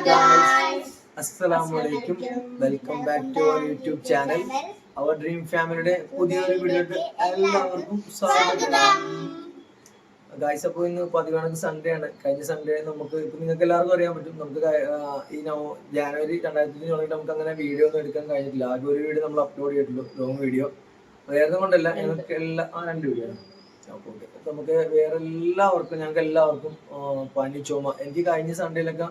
guys. Assalamualaikum. Welcome back to our YouTube channel. Our Dream Family പുതിയൊരു വീഡിയോയിലേക്ക് എല്ലാവർക്കും സ്വാഗതം. ഗൈസ്, അപ്പോൾ ഇന്ന് പതിവാണ് സൺഡേ ആണ്. കഴിഞ്ഞ സൺഡേ നമുക്ക് ഇപ്പം നിങ്ങൾക്ക് എല്ലാവർക്കും അറിയാൻ പറ്റും, നമുക്ക് ഈ ജാനുവരി 2000 തുടങ്ങിയിട്ട് നമുക്ക് അങ്ങനെ വീഡിയോ ഒന്നും എടുക്കാൻ കഴിഞ്ഞിട്ടില്ല. ആകെ ഒരു വീഡിയോ നമ്മൾ അപ്ലോഡ് ചെയ്തിട്ടുള്ളൂ, ലോങ് വീഡിയോ. വേറെ കൊണ്ടല്ല, ഞങ്ങൾക്ക് രണ്ട് വീഡിയോ ആണ്. ഓക്കെ, നമുക്ക് വേറെ ഞങ്ങൾക്ക് എല്ലാവർക്കും പനി, ചുമ. എനിക്ക് കഴിഞ്ഞ സൺഡേയിലൊക്കെ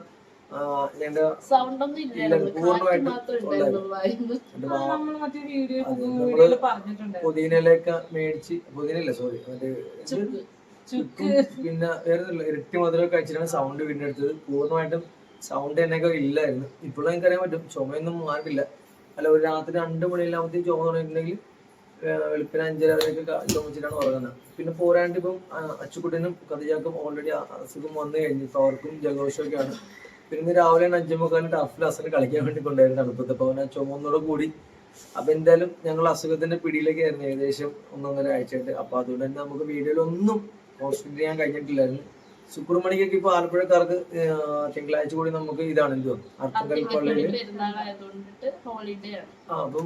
പുതിനയിലൊക്കെ മേടിച്ച്, പുതിനല്ല സോറി, മറ്റേ ചുക്ക്, പിന്നെ വേറെ ഇരട്ടി മധുരം കഴിച്ചിട്ടാണ് സൗണ്ട് പിന്നെ എടുത്തത്. പൂർണ്ണമായിട്ടും സൗണ്ട് എന്നൊക്കെ ഇല്ലായിരുന്നു. ഇപ്പോഴും എനിക്ക് അറിയാൻ പറ്റും, ചുമയൊന്നും മാറിയില്ല. അല്ല, ഒരു രാത്രി 2 മണിയിലാകുമ്പോഴത്തേക്ക് ചുമ തുടങ്ങിയിട്ടുണ്ടെങ്കിൽ വെളുപ്പിന് 5:30 വരെയൊക്കെ ചുമച്ചിട്ടാണ് ഉറങ്ങുന്നത്. പിന്നെ പോരാണ്ട് ഇപ്പം അച്ചുകുട്ടനും കതിജാക്കും ഓൾറെഡി അസുഖം വന്നു കഴിഞ്ഞു. ഇപ്പൊ അവർക്കും ജലദോഷമൊക്കെയാണ്. പിന്നെ രാവിലെ 5:45 ടഫിൽ അസുഖം കളിക്കാൻ വേണ്ടി കൊണ്ടായിരുന്നു തണുപ്പത്ത്. അപ്പൊ അവനെ ചുമന്നോട് കൂടി. അപ്പൊ എന്തായാലും ഞങ്ങൾ അസുഖത്തിന്റെ പിടിയിലേക്ക് ആയിരുന്നു ഏകദേശം 1-1.5 ആഴ്ചയായിട്ട്. അപ്പൊ അതുകൊണ്ട് തന്നെ നമുക്ക് വീഡിയോയിലൊന്നും കോൺസെൻട്രേറ്റ് ചെയ്യാൻ കഴിഞ്ഞിട്ടില്ലായിരുന്നു. സുബ്രഹ്മണിക്കൊക്കെ ഇപ്പൊ ആലപ്പുഴക്കാർക്ക് തിങ്കളാഴ്ച കൂടി നമുക്ക് ഇതാണ് അർത്തുങ്കൽ പള്ളിയില്. അപ്പം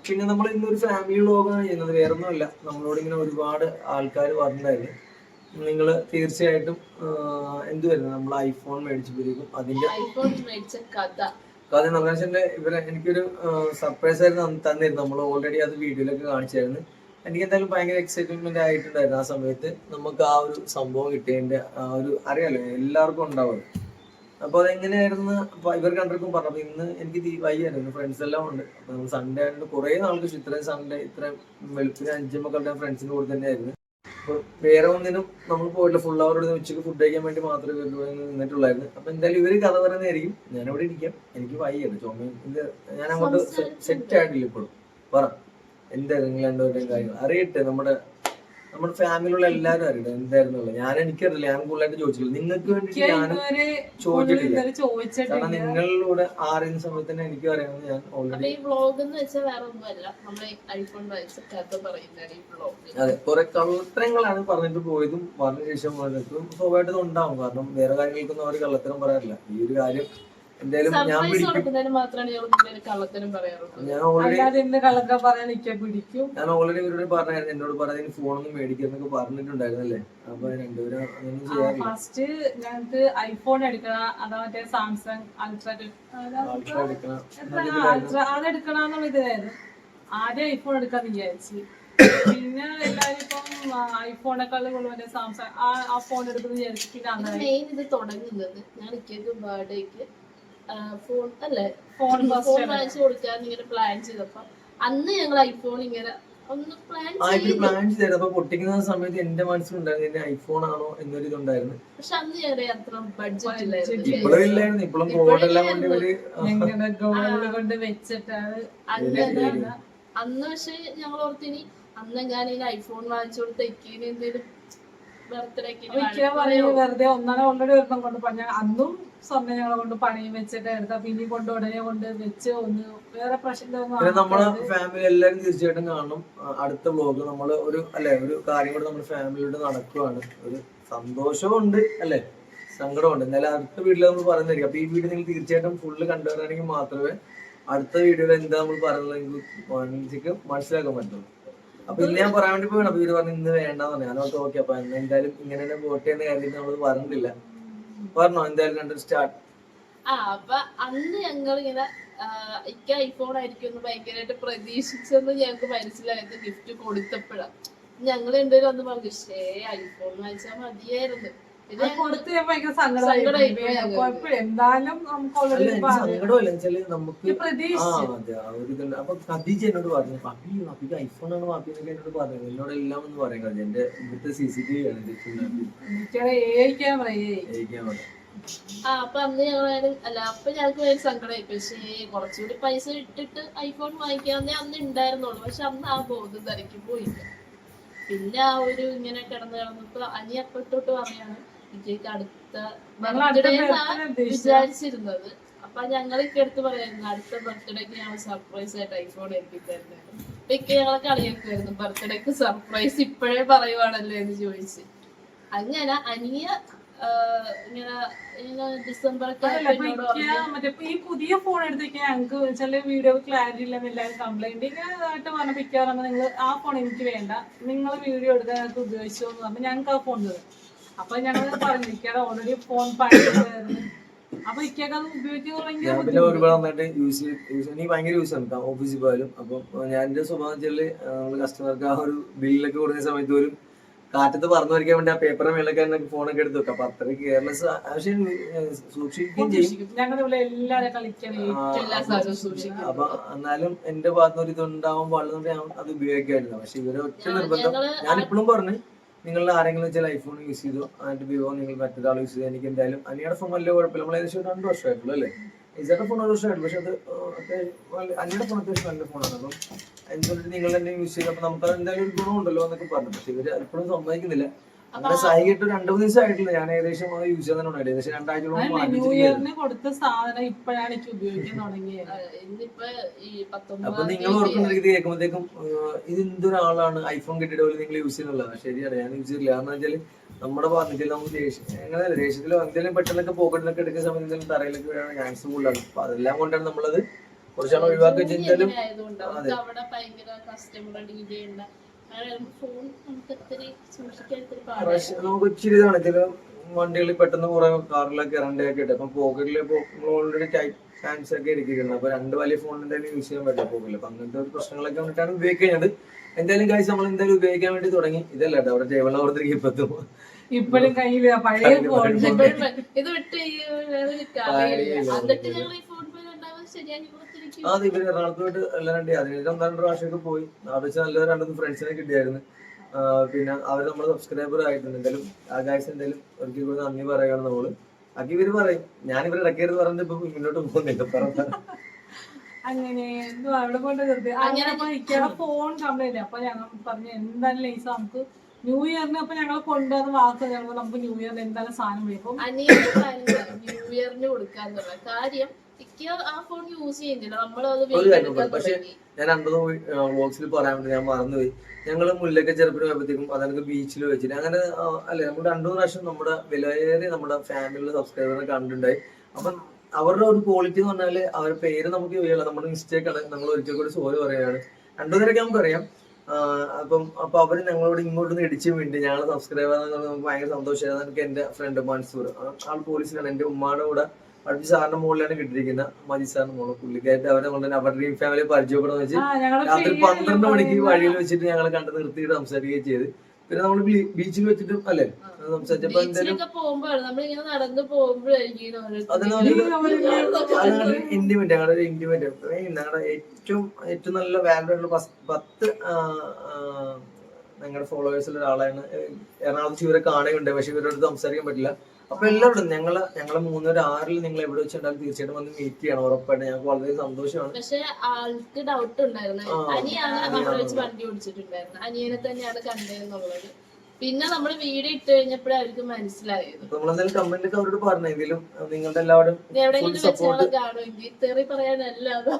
പിന്നെ നമ്മൾ ഇന്നൊരു ഫാമിലി വ്ലോഗാണ് ചെയ്യുന്നത്. വേറൊന്നുമല്ല, നമ്മളോട് ഇങ്ങനെ ഒരുപാട് ആൾക്കാർ പറഞ്ഞിട്ടുണ്ടായിരുന്നു, നിങ്ങൾ തീർച്ചയായിട്ടും എന്തുവരുന്നു നമ്മൾ ഐഫോൺ മേടിച്ചപ്പോഴേക്കും അതിന്റെ കഥ നവകാശന്റെ എനിക്കൊരു സർപ്രൈസ് ആയിരുന്നു തന്നിരുന്നു. നമ്മൾ ഓൾറെഡി അത് വീഡിയോയിലൊക്കെ കാണിച്ചായിരുന്നു. എനിക്ക് എന്തായാലും ഭയങ്കര എക്സൈറ്റ്മെന്റ് ആയിട്ടുണ്ടായിരുന്നു ആ സമയത്ത്. നമുക്ക് ആ ഒരു സംഭവം കിട്ടിയതിന്റെ അറിയാലോ, എല്ലാവർക്കും ഉണ്ടാവും. അപ്പൊ അതെങ്ങനെയായിരുന്നു ഇവർ കണ്ടിരിക്കും പറഞ്ഞപ്പോ ഇന്ന് എനിക്ക് വയ്യായിരുന്നു. ഫ്രണ്ട്സ് എല്ലാം ഉണ്ട്. അപ്പൊ നമ്മൾ സൺഡേ ആയിട്ട് കുറെ നാൾക്ക് ഇത്രയും സൺഡേ ഇത്രയും വെളുപ്പിന് 5 മക്കളുടെ ഫ്രണ്ട്സിന്റെ കൂടെ തന്നെയായിരുന്നു. അപ്പൊ വേറെ ഒന്നിനും നമ്മൾ പോയിട്ടില്ല. ഫുൾ അവരോട് ഉച്ചക്ക് ഫുഡ് കഴിക്കാൻ വേണ്ടി മാത്രമേ നിന്നിട്ടുള്ളായിരുന്നു. അപ്പൊ എന്തായാലും ഇവര് കഥ പറയുന്നതായിരിക്കും. ഞാനിവിടെ ഇരിക്കാം. എനിക്ക് വയ്യാണ്, ചുമ. ഞാൻ അങ്ങോട്ട് സെറ്റ് ആയിട്ടില്ല ഇപ്പോഴും. പറ, എന്തായിരുന്നു നിങ്ങൾ രണ്ടുപേരുടെയും കാര്യം അറിയട്ടെ. നമ്മുടെ ഫാമിലിയുള്ള എല്ലാവരും അറിയട്ടെ എന്തായിരുന്നുള്ളത്. എനിക്കറിയില്ല, ഞാൻ കൂടുതലായിട്ട് ചോദിച്ചില്ല. നിങ്ങൾക്ക് വേണ്ടി ഞാൻ ചോദിച്ചിട്ടില്ല. കാരണം നിങ്ങളിലൂടെ അറിയുന്ന സമയത്ത് തന്നെ എനിക്ക് അറിയാമെന്ന് ഞാൻ ഓൾറെഡി. അതെ, കുറെ കള്ളത്തരങ്ങളാണ് പറഞ്ഞിട്ട് പോയതും പറഞ്ഞ ശേഷം വന്നിട്ടും സ്വാഭാവികമായിട്ടും ഉണ്ടാവും. കാരണം വേറെ കാര്യങ്ങൾക്കൊന്നും അവർ കള്ളത്തരം പറയാറില്ല. ഈ ഒരു കാര്യം എന്തായാലും ഞാൻ ഓൾറെഡി ഇവരോട് പറഞ്ഞായിരുന്നു, എന്നോട് പറഞ്ഞ ഫോണൊന്നും മേടിക്കുന്നൊക്കെ പറഞ്ഞിട്ടുണ്ടായിരുന്നല്ലേ. അപ്പൊ രണ്ടുപേരും അങ്ങനെ ചെയ്യാറില്ല. ഫസ്റ്റ് ഞങ്ങൾക്ക് ഐഫോൺ എടുക്കണം, അതാ മറ്റേ സാംസങ് അൾട്രാ അതെടുക്കണമെന്നുള്ള ഇതിലായിരുന്നു. ആദ്യം ഐഫോൺ എടുക്കാന്ന് വിചാരിച്ചു. പിന്നെ എല്ലാരും ഇപ്പം ഐഫോണേക്കാളും കൂടുതൽ സാംസങ് ആ ഫോൺ എടുക്കുന്ന വിചാരിച്ചു. പിന്നെ മെയിൻ ഇത് തുടങ്ങുന്നത് ഞാൻ ബർത്ത്ഡേക്ക് ഫോൺ വാങ്ങിച്ചു കൊടുക്കാൻ ഇങ്ങനെ പ്ലാൻ ചെയ്തപ്പോ അന്ന് ഞങ്ങൾ ഐഫോൺ ഇങ്ങനെ ഒന്ന് പ്ലാൻ ചെയ്തപ്പോ പൊട്ടിക്കുന്ന സമയത്ത് എന്റെ മനസ്സിലുണ്ടായിരുന്നു ഐഫോൺ ആണോ എന്നൊരു ഇതുണ്ടായിരുന്നു. പക്ഷെ അന്ന് ഞങ്ങളുടെ അത്ര ബഡ്ജറ്റ് ഇല്ലായിരുന്നു. ഇപ്പോഴും ഇല്ലായിരുന്നു. ഇപ്പോഴും ഗോൾഡെല്ലാം കൊണ്ട് വെച്ചിട്ടാണ് അന്ന്. പക്ഷെ ഞങ്ങൾ ഓർത്തിനി അന്നെങ്ങാനും ഐഫോൺ വാങ്ങിച്ചു കൊടുത്ത എക്കിന് എന്തെങ്കിലും വെറുതെ ഒന്നാണ് ഓൾറെഡി ഒരെണ്ണം കൊണ്ട് പണി. അന്നും സ്വർണ്ണം ഞങ്ങളെ കൊണ്ട് പണിയും വെച്ചിട്ട് എടുത്താ പിന്നെ കൊണ്ട് ഉടനെ കൊണ്ട് വെച്ച് ഒന്ന് വേറെ പ്രശ്നം. നമ്മളെ ഫാമിലി എല്ലാരും തീർച്ചയായിട്ടും കാണണം. അടുത്ത വ്ലോഗ് നമ്മള് ഒരു കാര്യം കൂടെ നമ്മുടെ ഫാമിലിയോട് നടക്കുവാണ്. ഒരു സന്തോഷമുണ്ട് അല്ലെ, സങ്കടമുണ്ട്. എന്നാലും അടുത്ത വീട്ടിൽ നമ്മൾ പറയുന്നതായിരിക്കും. അപ്പൊ ഈ വീഡിയോ നിങ്ങൾ തീർച്ചയായിട്ടും ഫുള്ള് കണ്ടുവരാണെങ്കിൽ മാത്രമേ അടുത്ത വീഡിയോയിൽ എന്താ നമ്മൾ പറയുന്നത് മനസ്സിലാക്കാൻ പറ്റുള്ളൂ. അപ്പൊ ഇന്ന് ഞാൻ പറയാൻ വേണ്ടി പോയി. അപ്പൊ ഇവര് പറഞ്ഞു ഇന്ന് വേണ്ടെന്ന് പറഞ്ഞു. ഞാനോട്ട് ഓക്കെ, അപ്പൊ എന്തായാലും ഇങ്ങനെ തന്നെ പോട്ടെ എന്ന് കരുതി നമ്മൾ പറഞ്ഞിട്ടില്ല. പറഞ്ഞോ എന്തായാലും കണ്ടു സ്റ്റാർട്ട്. അപ്പൊ അന്ന് ഞങ്ങൾ ഇങ്ങനെ ഐഫോൺ ആയിരിക്കും ഭയങ്കരമായിട്ട് പ്രതീക്ഷിച്ചെന്ന് ഞങ്ങൾക്ക് മനസ്സിലായത് ഗിഫ്റ്റ് കൊടുത്തപ്പോഴാണ്. ഞങ്ങൾ രണ്ടുപേരും അന്ന് പറഞ്ഞു ഐഫോൺ വാങ്ങിച്ചാൽ മതിയായിരുന്നു. സങ്കടമില്ല അപ്പൊ ഖദീജ എന്നോട് പറഞ്ഞു, അപ്പിക്ക് ഐഫോൺ ആണ് വാപ്പിന്നൊക്കെ എന്നോട് പറഞ്ഞു. എന്നോട് എല്ലാം ഒന്ന് പറയാം. എന്റെ ഇവിടുത്തെ CCTV ആണ്. അപ്പൊ അന്ന് അപ്പൊ ഞങ്ങൾക്ക് ഭയങ്കര സങ്കടമായി. പക്ഷേ കുറച്ചുകൂടി പൈസ ഇട്ടിട്ട് ഐഫോൺ വാങ്ങിക്കാന്നേ അന്ന് ഉണ്ടായിരുന്നുള്ളൂ. പക്ഷെ അന്ന് ആ ബോധം തലയ്ക്ക് പോയില്ല. പിന്നെ ആ ഒരു ഇങ്ങനെ കിടന്നപ്പോ അനിയപ്പെട്ടോട്ട് പറയാണ് എനിക്ക് അടുത്ത ബർത്ത്ഡേ വിചാരിച്ചിരുന്നത്. അപ്പൊ ഞങ്ങളൊക്കെ എടുത്ത് പറയായിരുന്നു അടുത്ത ബർത്ത്ഡേക്ക് ഞങ്ങൾ സർപ്രൈസ് ആയിട്ട് ഐഫോൺ എടുപ്പിക്കായിരുന്നു. ഇപ്പൊ ഞങ്ങളെ കളിയാക്കുമായിരുന്നു, ബർത്ത്ഡേക്ക് സർപ്രൈസ് ഇപ്പോഴേ പറയുവാണല്ലോ എന്ന് ചോദിച്ച്. അങ്ങനെ അനിയ ഇങ്ങനെ ഡിസംബറൊക്കെ അതല്ല, ഇപ്പൊ മറ്റേ ഈ പുതിയ ഫോൺ എടുത്തേക്ക് ഞങ്ങൾക്ക് ചില വീഡിയോ ക്ലാരിറ്റി ഇല്ലെന്ന് എല്ലാവരും കംപ്ലൈന്റ് ഇങ്ങനെതായിട്ട് പറഞ്ഞ പിക്കാറുണ്ട്, നിങ്ങൾ ആ ഫോൺ എനിക്ക് വേണ്ട, നിങ്ങൾ വീഡിയോ എടുക്കാൻ ഞങ്ങൾക്ക് ഉപയോഗിച്ചോ എന്ന് പറഞ്ഞാൽ ഞങ്ങൾക്ക് ആ ഫോൺ തരും. അപ്പൊ ഞങ്ങൾ പറഞ്ഞു ഇക്കാടെ ഓൾറെഡി ഫോൺ പഴയതായിരുന്നു, അപ്പൊ ഇക്കൊക്കെ അത് ഉപയോഗിക്കുക പിന്നെ ഒരുപാട് നന്നായിട്ട് യൂസ് എനിക്ക് ഭയങ്കര യൂസ് ആണ് ഓഫീസിൽ പോയാലും. അപ്പം ഞാൻ എന്റെ സ്വഭാവം വെച്ചാല് നമ്മള് കസ്റ്റമർക്ക് ആ ഒരു ബില്ലൊക്കെ കൊടുക്കുന്ന സമയത്ത് ഒരു കാറ്റത്ത് പറഞ്ഞു വരയ്ക്കാൻ വേണ്ടി ആ പേപ്പറിന് മേലൊക്കെ ഫോണൊക്കെ എടുത്ത് വെക്കാം. അപ്പൊ അത്രയും കെയർലെസ് പക്ഷെ സൂക്ഷിക്കുകയും ചെയ്യും. ഞങ്ങളുടെ എല്ലാവരും കളിക്കണം. അപ്പൊ എന്നാലും എന്റെ ഭാഗത്ത് ഒരു ഇതുണ്ടാവാൻ പാടുന്നുണ്ട്, ഞാൻ അത് ഉപയോഗിക്കായിരുന്നു. പക്ഷെ ഇവരെ ഒറ്റ നിർബന്ധം ഞാൻ ഇപ്പോഴും പറഞ്ഞു, നിങ്ങളുടെ ആരെങ്കിലും വെച്ചാൽ ഐഫോൺ യൂസ് ചെയ്തു എന്നിട്ട് വിവോ നിങ്ങൾ മറ്റൊരാൾ യൂസ് ചെയ്തു, എനിക്ക് എന്തായാലും അനിയുടെ ഫോൺ വലിയ കുഴപ്പമില്ല. നമ്മൾ ഏകദേശം 2 വർഷമായിട്ടുള്ളൂ അല്ലേ, ഇസയുടെ ഫോൺ 1 വർഷമായിട്ടുള്ളൂ. പക്ഷെ അത് അനിയുടെ ഫോൺ അത്യാവശ്യം നല്ല ഫോണാണ്. അപ്പം എന്തുകൊണ്ട് നിങ്ങൾ തന്നെ യൂസ് ചെയ്തു, അപ്പൊ നമുക്ക് എന്തായാലും ഒരു ഗുണമുണ്ടല്ലോ എന്നൊക്കെ പറഞ്ഞു. പക്ഷെ ഇവര് ഇപ്പോഴും സമ്മതിക്കുന്നില്ല. അങ്ങനെ സഹിക്കിട്ട് 2-3 ദിവസം ആയിട്ടില്ല, ഞാൻ ഏകദേശം അത് യൂസ് ചെയ്യാൻ ഏകദേശം 2 ആഴ്ചയോളം. ന്യൂ ഇയറിന് കൊടുത്ത സാധനം ഇപ്പോഴാണ് എനിക്ക് ഉപയോഗിക്കാൻ തുടങ്ങിയത്. അപ്പൊ നിങ്ങൾ ഓർക്കുന്ന ഇത് കേൾക്കുമ്പോഴത്തേക്കും ഇത് എന്തൊരാളാണ് ഐഫോൺ കിട്ടിയിട്ട് പോലും നിങ്ങൾ യൂസ് ചെയ്യുന്നുള്ളത്. ശരിയാണ്, ഞാൻ യൂസ് ചെയ്തില്ല. കാരണം വെച്ചാൽ നമ്മുടെ ഭാഗത്തിൽ നമുക്ക് എങ്ങനെയല്ല ദേഷ്യത്തിലോ എന്തെങ്കിലും പെട്ടെന്നൊക്കെ പോക്കറ്റിലൊക്കെ എടുക്കുന്ന സമയത്ത് എന്തെങ്കിലും തറയിലൊക്കെ വീഴാൻ ചാൻസ് കൂടുതലാണ്. അപ്പൊ അതെല്ലാം കൊണ്ടാണ് നമ്മളത് കുറച്ചാണ് ഒഴിവാക്കി വെച്ചാലും. നമുക്ക് ഇച്ചിരി ഇതാണ് ചില വണ്ടികളിൽ പെട്ടെന്ന് കുറെ കാറിലൊക്കെ ഇറണ്ടൊക്കെ ഇട്ട് അപ്പൊ പോക്കറ്റിൽ ഓൾറെഡി ടൈറ്റ് ചാൻസ് ഒക്കെ ഇരിക്കുന്നുണ്ട്. അപ്പൊ 2 വലിയ ഫോൺ എന്തായാലും യൂസ് ചെയ്യാൻ പറ്റില്ല പോക്കില്ല. അപ്പൊ അങ്ങനത്തെ ഒരു പ്രശ്നങ്ങളൊക്കെ വന്നിട്ടാണ് ഉപയോഗിക്കുന്നത്. എന്തായാലും കാഴ്ച നമ്മൾ എന്തായാലും ഉപയോഗിക്കാൻ വേണ്ടി തുടങ്ങി. ഇതല്ല കേട്ടോ അവിടെ ജൈവളം ഓർത്തിരിക്കും ഇപ്പത്തും ഇപ്പോഴും കയ്യില് പഴയ ഫോൺ ഇത് വിട്ട് അത് ഇവര് എറണാകുളത്ത് പോയിട്ട് എല്ലാം 2 പ്രാവശ്യമൊക്കെ പോയി. അവിടെ വെച്ച് നല്ല 2 ഫ്രണ്ട്സിനെ കിട്ടിയായിരുന്നു. പിന്നെ അവർ നമ്മുടെ സബ്സ്ക്രൈബർ ആയിട്ടുണ്ട്. എന്തായാലും ആ ഗൈസ് എന്തായാലും ഒരിക്കൽ കൂടി നന്ദി പറയുകയാണ് നമ്മള്. അത് ഇവര് പറയും, ഞാൻ ഇവരെ ഇടയ്ക്കരുത് പറഞ്ഞിട്ട് ഇപ്പൊ മുന്നോട്ട് പോകുന്നില്ല. അങ്ങനെ അവിടെ കൊണ്ട് നിർത്തി അങ്ങനെ ഫോൺ കംപ്ലൈന്റ്. അപ്പൊ ഞങ്ങൾ പറഞ്ഞു എന്തായാലും ലൈസ നമുക്ക് ന്യൂ ഇയറിന് അപ്പൊ ഞങ്ങൾ കൊണ്ടുവന്ന് വാക്ക് നമുക്ക് ന്യൂ ഇയറിന് എന്തായാലും സാധനം വേണം. ന്യൂ ഇയറിന് കൊടുക്കാന്നുള്ള കാര്യം ആ ഫോൺ യൂസ് ചെയ്യുന്നില്ല. നമ്മളത് പക്ഷെ ഞാൻ 2 വ്ളോഗ്സിൽ പറയാൻ വേണ്ടി ഞാൻ മറന്നുപോയി. ഞങ്ങള് മുല്ലൊക്കെ ചെറുപ്പം പോയപ്പോഴത്തേക്കും അതെനിക്ക് ബീച്ചിൽ വെച്ചിട്ട് അങ്ങനെ അല്ലെ നമ്മൾ 2-3 പ്രാവശ്യം നമ്മുടെ വിലയേറിയ നമ്മുടെ ഫാമിലിയിലെ സബ്സ്ക്രൈബറിനെ കണ്ടിട്ടുണ്ടായി. അപ്പം അവരുടെ ഒരു ക്വാളിറ്റി എന്ന് പറഞ്ഞാല് അവരുടെ പേര് നമുക്ക് അറിയില്ല, നമ്മുടെ മിസ്റ്റേക്ക് ആണ്. നമ്മൾ ഒരിക്കൽ കൂടി സോറി പറയുകയാണ്. 2 പേരൊക്കെ നമുക്കറിയാം. അപ്പൊ അവര് ഞങ്ങളോട് ഇങ്ങോട്ടൊന്ന് ഇടിച്ചു വേണ്ടി ഞങ്ങൾ സബ്സ്ക്രൈബർ നമുക്ക് ഭയങ്കര സന്തോഷമായിരുന്നു. എനിക്ക് എന്റെ ഫ്രണ്ട് മൻസൂർ, ആൾ പോലീസിലാണ്. എന്റെ ഉമ്മയുടെ കൂടെ പഠിച്ച സാറിന്റെ മുകളിലാണ് കിട്ടിയിരിക്കുന്നത്, മജി സാറിന്റെ മോള്. പുള്ളിക്കായിട്ട് അവരെ കൊണ്ട് അവരുടെ ഡ്രീം ഫാമിലി പരിചയപ്പെടുന്ന വെച്ച് രാത്രി 12 മണിക്ക് വഴിയിൽ വെച്ചിട്ട് ഞങ്ങൾ കണ്ട് നിർത്തിയിട്ട് സംസാരിക്കുകയും ചെയ്ത്. പിന്നെ നമ്മൾ ബീച്ചിൽ വെച്ചിട്ടും അല്ലെ സംസാരിച്ചപ്പോ എന്തായാലും ഇന്റിമേറ്റ് ഞങ്ങളുടെ ഇന്റിമേറ്റ് ഞങ്ങളുടെ ഏറ്റവും നല്ല വാല്യൂ ആയിട്ടുള്ള 10 ഞങ്ങളുടെ ഫോളോവേഴ്സിൽ ഒരാളാണ്. എറണാകുളത്ത് ഇവരെ കാണുകയുണ്ട്, പക്ഷെ ഇവരോട് സംസാരിക്കാൻ പറ്റില്ല. അപ്പൊ എല്ലാവരും ഞങ്ങള് 3-6 നിങ്ങൾ എവിടെ വെച്ചിട്ടുണ്ടാലും തീർച്ചയായിട്ടും വന്ന് മീറ്റ് ചെയ്യണം, ഉറപ്പായിട്ട്. ഞങ്ങൾക്ക് വളരെ സന്തോഷമാണ്. പക്ഷെ ആൾക്ക് ഡൗട്ട് ഉണ്ടായിരുന്നു, അനിയാണ് അവിടെ വെച്ച് വണ്ടി ഓടിച്ചിട്ടുണ്ടായിരുന്നു, അനിയനെ തന്നെയാണ് കണ്ടതെന്നുള്ളത്. പിന്നെ നമ്മള് വീഡിയോ ഇട്ട് കഴിഞ്ഞപ്പോഴേ അവർക്ക് മനസ്സിലായത്. നമ്മളെന്തായാലും കമന്റ് ഒക്കെ അവരോട് പറഞ്ഞെങ്കിലും നിങ്ങളുടെ എല്ലാവരും കാണുമെങ്കിൽ തെറി പറയാനല്ലാതെ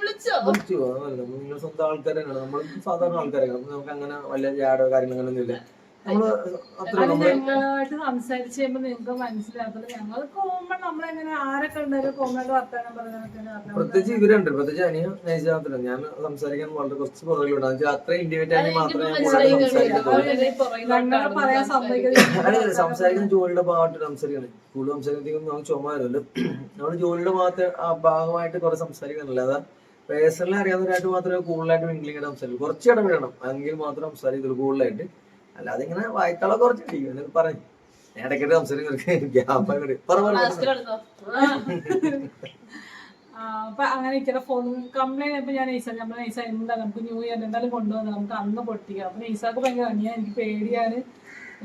വിളിച്ചോ നിങ്ങൾ സ്വന്തം ആൾക്കാരാണ്, നമ്മൾ സാധാരണ ആൾക്കാരാണ്. നമുക്ക് അങ്ങനെ വലിയ ജാടോ കാര്യങ്ങൾ അങ്ങനെയൊന്നുമില്ല. ഞങ്ങളായിട്ട് സംസാരിച്ച് കഴിയുമ്പോ നിങ്ങൾക്ക് മനസ്സിലാക്കുന്നത് ഞങ്ങൾ കോമൺ നമ്മളെങ്ങനെ ആരൊക്കെ ഉണ്ടായാലും കോമൺ വർത്താനം പറഞ്ഞ പ്രത്യേകിച്ച് ഇവരുണ്ട്. പ്രത്യേകിച്ച് അനിയ നൈസാത്തില്ല. ഞാൻ സംസാരിക്കാൻ വളരെ കുറച്ച് പുറകിലുണ്ട്. അത്ര ഇന്റിമേറ്റ് ആണെങ്കിൽ മാത്രമേ ഞാൻ സംസാരിക്കുന്ന ജോലിയുടെ ഭാഗമായിട്ട് സംസാരിക്കണം. കൂടുതൽ സംസാരിക്കുമ്പോൾ നമുക്ക് ചുമരുണ്ട്. നമ്മൾ ജോലിയുടെ ഭാഗത്ത് ആ ഭാഗമായിട്ട് കുറെ സംസാരിക്കുന്നില്ല. അതാ പേഴ്സണലി അറിയാവുന്നവരായിട്ട് മാത്രമേ കൂടുതലായിട്ട് മിംഗ്ലിംഗ് സംസാരിക്കും. കുറച്ച് ഇടപെടണം, എങ്കിൽ മാത്രം സംസാരിക്കുള്ളൂ കൂടുതലായിട്ട്. അല്ലാതെ ഇങ്ങനെ വായ്ത്തള കുറച്ചിട്ടിരിക്കും എന്നൊക്കെ പറയും. ഞാൻ ഇടയ്ക്കിട്ട് സംസാരിക്കും. അപ്പൊ അങ്ങനെ ഇങ്ങനെ ഫോൺ കംപ്ലൈന്റ് ആയപ്പോ ഞാൻ നൈസ എന്താ നമുക്ക് ന്യൂ ഇയർ എന്തായാലും കൊണ്ടുവന്നത് നമുക്ക് അന്ന് പൊട്ടിക്കാം. അപ്പൊ നൈസാക്ക് ഭയങ്കര അണിയാ, എനിക്ക് പേടിയാണ്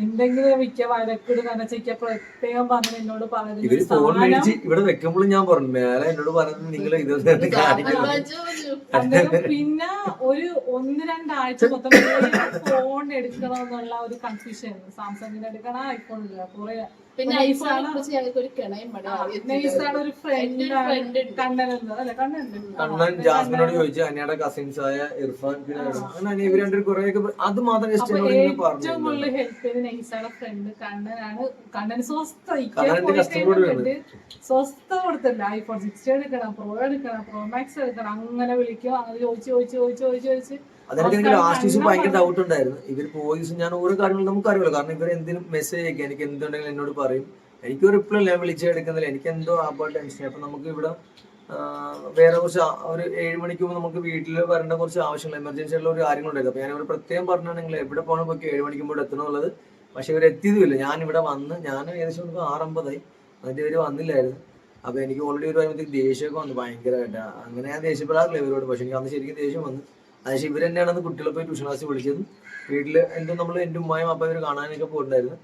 എന്തെങ്കിലും മിക്ക വഴക്കിടും കനച്ചയ്ക്ക പ്രത്യേകം പറഞ്ഞു എന്നോട് പറഞ്ഞു. ഇവര് ഫോൺ മേടിച്ച് ഇവിടെ വെക്കുമ്പോഴും ഞാൻ പറഞ്ഞു മേലെ എന്നോട് പറഞ്ഞു നിങ്ങൾ ഇതൊന്നും കാണിക്കുന്നത്. പിന്നെ ഒരു 1-2 ആഴ്ച മൊത്തം ഫോൺ എടുക്കണമെന്നുള്ള ഒരു കൺഫ്യൂഷൻ ആയിരുന്നു. സാംസങ്ങിന് എടുക്കണ ഐഫോൺ എടുക്കണം. കുറെ പിന്നെ ഐഫോണിനെ കുറിച്ച് ഞങ്ങൾക്ക് ഒരു കിണയും നൈസാണ് ഒരു ഫ്രണ്ട് കണ്ണനുണ്ട് അല്ലെ കണ്ണൻ ജാസ്മിനോട് ചോദിച്ചു അനിയുടെ കസിൻസ് ആയ ഇർഫാൻ പിന്നെ അങ്ങനെ ഇവർ രണ്ടു കുറെ അത് മാത്രം ജസ്റ്റ് ഏറ്റവും പറഞ്ഞു കൂടുതൽ ഹെൽപ്പ് ചെയ്ത് നൈസാണ് ഫ്രണ്ട് കണ്ണനാണ്. കണ്ണന് സ്വസ്ഥ കൊടുത്തില്ല. ഐഫോൺ 60 എടുക്കണം, പ്രോ എടുക്കണം, പ്രോ മാക്സ് എടുക്കണം, അങ്ങനെ വിളിക്കും. അങ്ങനെ ചോദിച്ച് അതെനിക്ക് ലാസ്റ്റ് ദിവസം ഭയങ്കര ഡൗട്ട് ഉണ്ടായിരുന്നു. ഇവർ പോയ ദിവസം ഞാൻ ഓരോ കാര്യങ്ങളും നമുക്ക് അറിയില്ല. കാരണം ഇവർ എന്തിനും മെസ്സേജ് അയക്കുക, എനിക്ക് എന്തുണ്ടെങ്കിലും എന്നോട് പറയും. എനിക്ക് ഒരു റിപ്ലൈ ഞാൻ വിളിച്ചെടുക്കുന്നില്ല, എനിക്ക് എന്തോ ആപ്പാ ടെൻഷൻ. അപ്പൊ നമുക്ക് ഇവിടെ വേറെ കുറച്ച് ഒരു 7 മണിക്ക് മുമ്പ് നമുക്ക് വീട്ടിൽ വരേണ്ട കുറച്ച് ആവശ്യങ്ങൾ, എമർജൻസി ആയിട്ടുള്ള ഒരു കാര്യങ്ങളുണ്ടായിരുന്നു. അപ്പൊ ഞാൻ ഇവിടെ പ്രത്യേകം പറഞ്ഞാൽ നിങ്ങൾ എവിടെ പോകണം നോക്കി 7 മണിക്ക് മുമ്പ് എത്തണമുള്ളത്. പക്ഷെ ഇവർ എത്തിയതുമില്ല. ഞാൻ ഇവിടെ വന്ന് ഞാൻ ഏകദേശം 6:50 എന്നിട്ട് ഇവർ വന്നില്ലായിരുന്നു. അപ്പൊ എനിക്ക് ഓൾറെഡി ഒരു പറയുമ്പോഴത്തേക്ക് ദേഷ്യമൊക്കെ വന്നു ഭയങ്കരമായിട്ട്. അങ്ങനെ ഞാൻ ദേഷ്യപ്പെടാറില്ല ഇവരോട്. പക്ഷെ എനിക്ക് അന്ന് ശരിക്കും ദേഷ്യം വന്നു. പക്ഷേ ഇവർ തന്നെയാണ് കുട്ടികളെ പോയി ട്യൂഷൻ ക്ലാസ്സിൽ വിളിച്ചതും. വീട്ടില് എന്തോ നമ്മൾ എന്റെ ഉമ്മായും അപ്പ ഇവര് കാണാനൊക്കെ പോയിട്ടുണ്ടായിരുന്നു.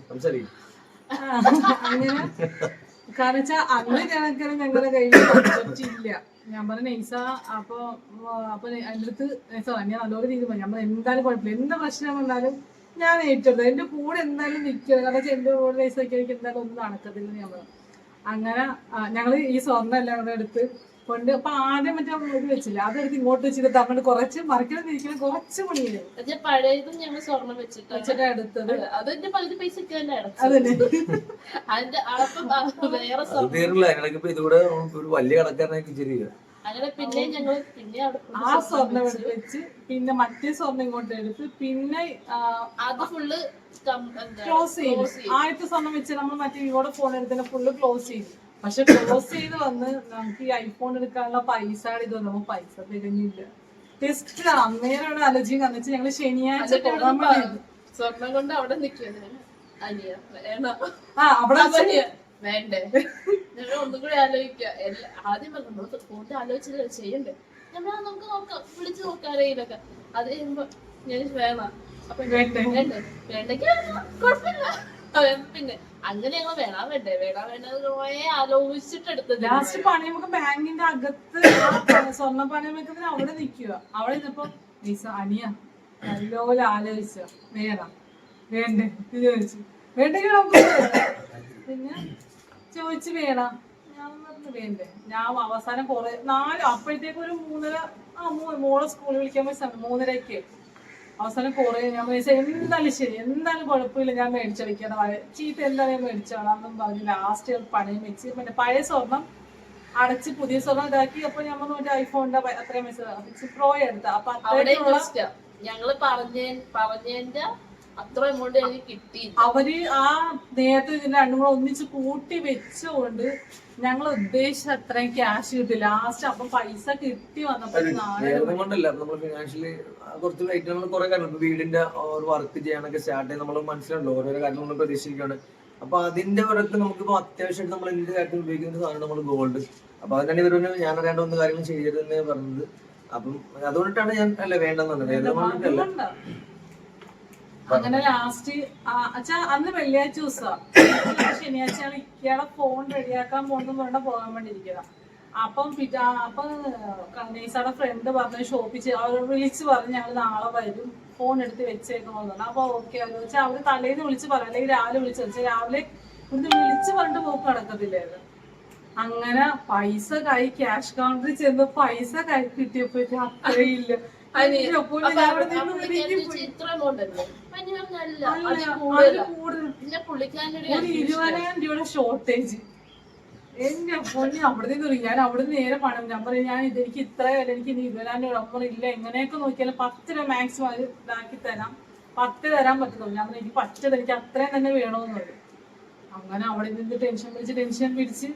സംസാരിക്കും അങ്ങനെ. കാരണം വെച്ചാൽ അന്ന് കണക്കിന് ഞങ്ങളുടെ കയ്യിൽ ഇല്ല. ഞാൻ പറഞ്ഞ നൈസ അപ്പൊ എന്റെ അടുത്ത് ഞാൻ നല്ലൊരു തീരുമാനം. ഞാൻ എന്തായാലും കുഴപ്പമില്ല, എന്ത് പ്രശ്നം വന്നാലും ഞാൻ ഏറ്റെടുത്തത്. എന്റെ കൂടെ എന്തായാലും നിൽക്കുക. കാരണം വെച്ചാൽ എന്റെ കൂടെ നൈസ എനിക്ക് എന്തായാലും ഒന്നും നടക്കത്തില്ല ഞാൻ പറഞ്ഞു. അങ്ങനെ ഞങ്ങള് ഈ സ്വർണ്ണം എല്ലാം കൂടെ എടുത്ത് കൊണ്ട് അപ്പൊ ആദ്യം മറ്റേ ഇത് വെച്ചില്ല, അതെടുത്ത് ഇങ്ങോട്ട് വെച്ചിട്ട് അങ്ങോട്ട് കുറച്ച് മറിക്കണം തിരിക്കണം കുറച്ച് പണിയില്ല. പഴയതും ഞങ്ങൾ സ്വർണം വെച്ചിട്ട് എടുത്തത് അതിന്റെ പകുതി പൈസ അതന്നെ. ഇതുകൂടെ ഒരു വലിയ കടക്കാരനായി ശരിയാ. അങ്ങനെ പിന്നെ ഞങ്ങൾ ആ സ്വർണ്ണം വെച്ച് പിന്നെ മറ്റേ സ്വർണ്ണം ഇങ്ങോട്ട് എടുത്ത് പിന്നെ അത് ഫുള്ള് ക്ലോസ് ചെയ്തു. ആദ്യത്തെ സ്വർണ്ണം വെച്ച് നമ്മൾ മറ്റേ ഇങ്ങോട്ട് ഫോൺ എടുത്തതിന് ഫുള്ള് ക്ലോസ് ചെയ്തു. പക്ഷെ ക്ലോസ് ചെയ്ത് വന്ന് നമുക്ക് ഈ ഐഫോൺ എടുക്കാനുള്ള പൈസ ഇത് നമുക്ക് പൈസ തികഞ്ഞില്ല. ടെസ്റ്റ് അന്നേരം ആലോചിക്കും. എന്ന് വെച്ചാൽ ഞങ്ങള് ശനിയാഴ്ച സ്വർണം കൊണ്ട് അവിടെ നിൽക്കുന്നത് അവിടെ വേണ്ടേ ഞങ്ങൾ ഒന്നും കൂടി ആലോചിക്കുക. ആദ്യം പറഞ്ഞു ഫോണിൽ ആലോചിച്ചില്ല ചെയ്യണ്ടേ, നമ്മൾ നമുക്ക് നോക്കാം, വിളിച്ചു നോക്കാം അറിയില്ലൊക്കെ. അത് കഴിയുമ്പോ ഞാൻ വേണം അപ്പൊ വേണ്ടേ വേണ്ടെങ്കിൽ കുഴപ്പമില്ല. പിന്നെ അങ്ങനെ ഞങ്ങൾ വേണ്ടത് ആലോചിച്ചിട്ടെടുത്തത്. ലാസ്റ്റ് പണി നമുക്ക് ബാങ്കിന്റെ അകത്ത് സ്വർണ്ണ പണയം വെക്കുന്നതിന് അവിടെ നിൽക്കുക. അവിടെ നിന്നപ്പോ അനിയ നല്ലപോലെ ആലോചിച്ച വേണ്ടേ ചോദിച്ചു. വേണ്ടെങ്കിൽ നമുക്ക് പിന്നെ ചോദിച്ചു വേണം. ഞാൻ പറഞ്ഞു വേണ്ടേ. ഞാൻ അവസാനം കുറെ 4 അപ്പോഴത്തേക്ക് ഒരു 3:30 മോളെ സ്കൂളിൽ വിളിക്കാൻ പോയി 3:30 അവസാനം കുറെ ഞാൻ എന്തായാലും ശരി, എന്തായാലും കുഴപ്പമില്ല, ഞാൻ മേടിച്ചു വയ്ക്കാതെ ചീത്ത എന്തായാലും മേടിച്ചോളാം പറഞ്ഞ് ലാസ്റ്റ് പണയം വെച്ച് പിന്നെ പഴയ സ്വർണം അടച്ച് പുതിയ സ്വർണം ഇതാക്കി. അപ്പൊ നമ്മൾ മറ്റേ ഐഫോണിന്റെ അത്രയും പൈസ പ്രോ എടുത്ത. അപ്പൊ ഞങ്ങള് പറഞ്ഞതിന്റെ അത്ര എമൗണ്ട് എനിക്ക് കിട്ടി. അവര് ആ നേരത്തെ ഇതിന്റെ രണ്ടും കൂടെ ഒന്നിച്ച് കൂട്ടി വെച്ചുകൊണ്ട് ഞങ്ങൾ ഉദ്ദേശിച്ച അത്രയും ക്യാഷ് കിട്ടി ലാസ്റ്റ്. അപ്പൊ പൈസ കിട്ടി കൊണ്ടല്ല നമ്മൾ ഫിനാൻഷ്യലി കുറച്ച് ഐറ്റങ്ങൾ കുറെ കാര്യങ്ങൾ വീടിന്റെ ഒരു വർക്ക് ചെയ്യാനൊക്കെ സ്റ്റാർട്ട് ചെയ്ത് നമ്മൾ മനസ്സിലുണ്ടല്ലോ ഓരോരോ കാര്യങ്ങൾ നമ്മൾ പ്രതീക്ഷിക്കുകയാണ്. അപ്പൊ അതിന്റെ പുറത്ത് നമുക്കിപ്പോ അത്യാവശ്യമായിട്ട് നമ്മൾ എന്ത് കാര്യത്തിൽ ഉപയോഗിക്കുന്ന സാധനം നമ്മൾ ഗോൾഡ്. അപ്പൊ അതിനാണ് ഇവരൊന്ന് ഞാൻ അറിയാണ്ട് ഒന്ന് കാര്യങ്ങൾ ചെയ്യരുതെന്ന് പറഞ്ഞത്. അപ്പം അതുകൊണ്ടിട്ടാണ് ഞാൻ അല്ല വേണ്ടെന്ന് വേണ്ട. അങ്ങനെ ലാസ്റ്റ് അന്ന് വെള്ളിയാഴ്ച ദിവസം ശനിയാഴ്ച ഇയാളെ ഫോൺ റെഡിയാക്കാൻ പോകണമെന്ന് പോകാൻ വേണ്ടി ഇരിക്കുക. അപ്പം നൈസയുടെ ഫ്രണ്ട് പറഞ്ഞ ഷോപ്പിൽ അവർ വിളിച്ച് പറഞ്ഞ് ഞങ്ങൾ നാളെ വരും, ഫോൺ എടുത്ത് വെച്ചേക്കണമെന്ന് പറഞ്ഞു. അപ്പൊ ഓക്കെ അവർ വെച്ചാൽ അവര് തലേന്ന് വിളിച്ച് പറയാം, അല്ലെങ്കിൽ രാവിലെ വിളിച്ച് വെച്ചാൽ രാവിലെ ഇവിടുന്ന് വിളിച്ച് പറഞ്ഞിട്ട് പോക്ക് നടക്കത്തില്ലായിരുന്നു. അങ്ങനെ പൈസ ക്യാഷ് കൗണ്ടറിൽ ചെന്ന് പൈസ കിട്ടിയപ്പോഴേക്കും അത്രയില്ല. ഒരു 20,000 രൂപയുടെ ഷോർട്ടേജ്. എന്റെ പൊന്നി അവിടെ നിന്ന് ഞാൻ അവിടെ നിന്ന് നേരെ പണം ഞാൻ പറയും ഞാൻ എനിക്ക് ഇത്ര വില എനിക്ക് 20,000 രൂപ നമ്പർ ഇല്ല, എങ്ങനെയൊക്കെ നോക്കിയാലും 10 രൂപ മാക്സിമം അത് ഇതാക്കി തരാം, 10 തരാൻ പറ്റുള്ളൂ. ഞാൻ എനിക്ക് പറ്റത് എനിക്ക് അത്രയും തന്നെ വേണമെന്ന് പറയും. അങ്ങനെ അവിടെ നിന്ന് ടെൻഷൻ പിടിച്ച്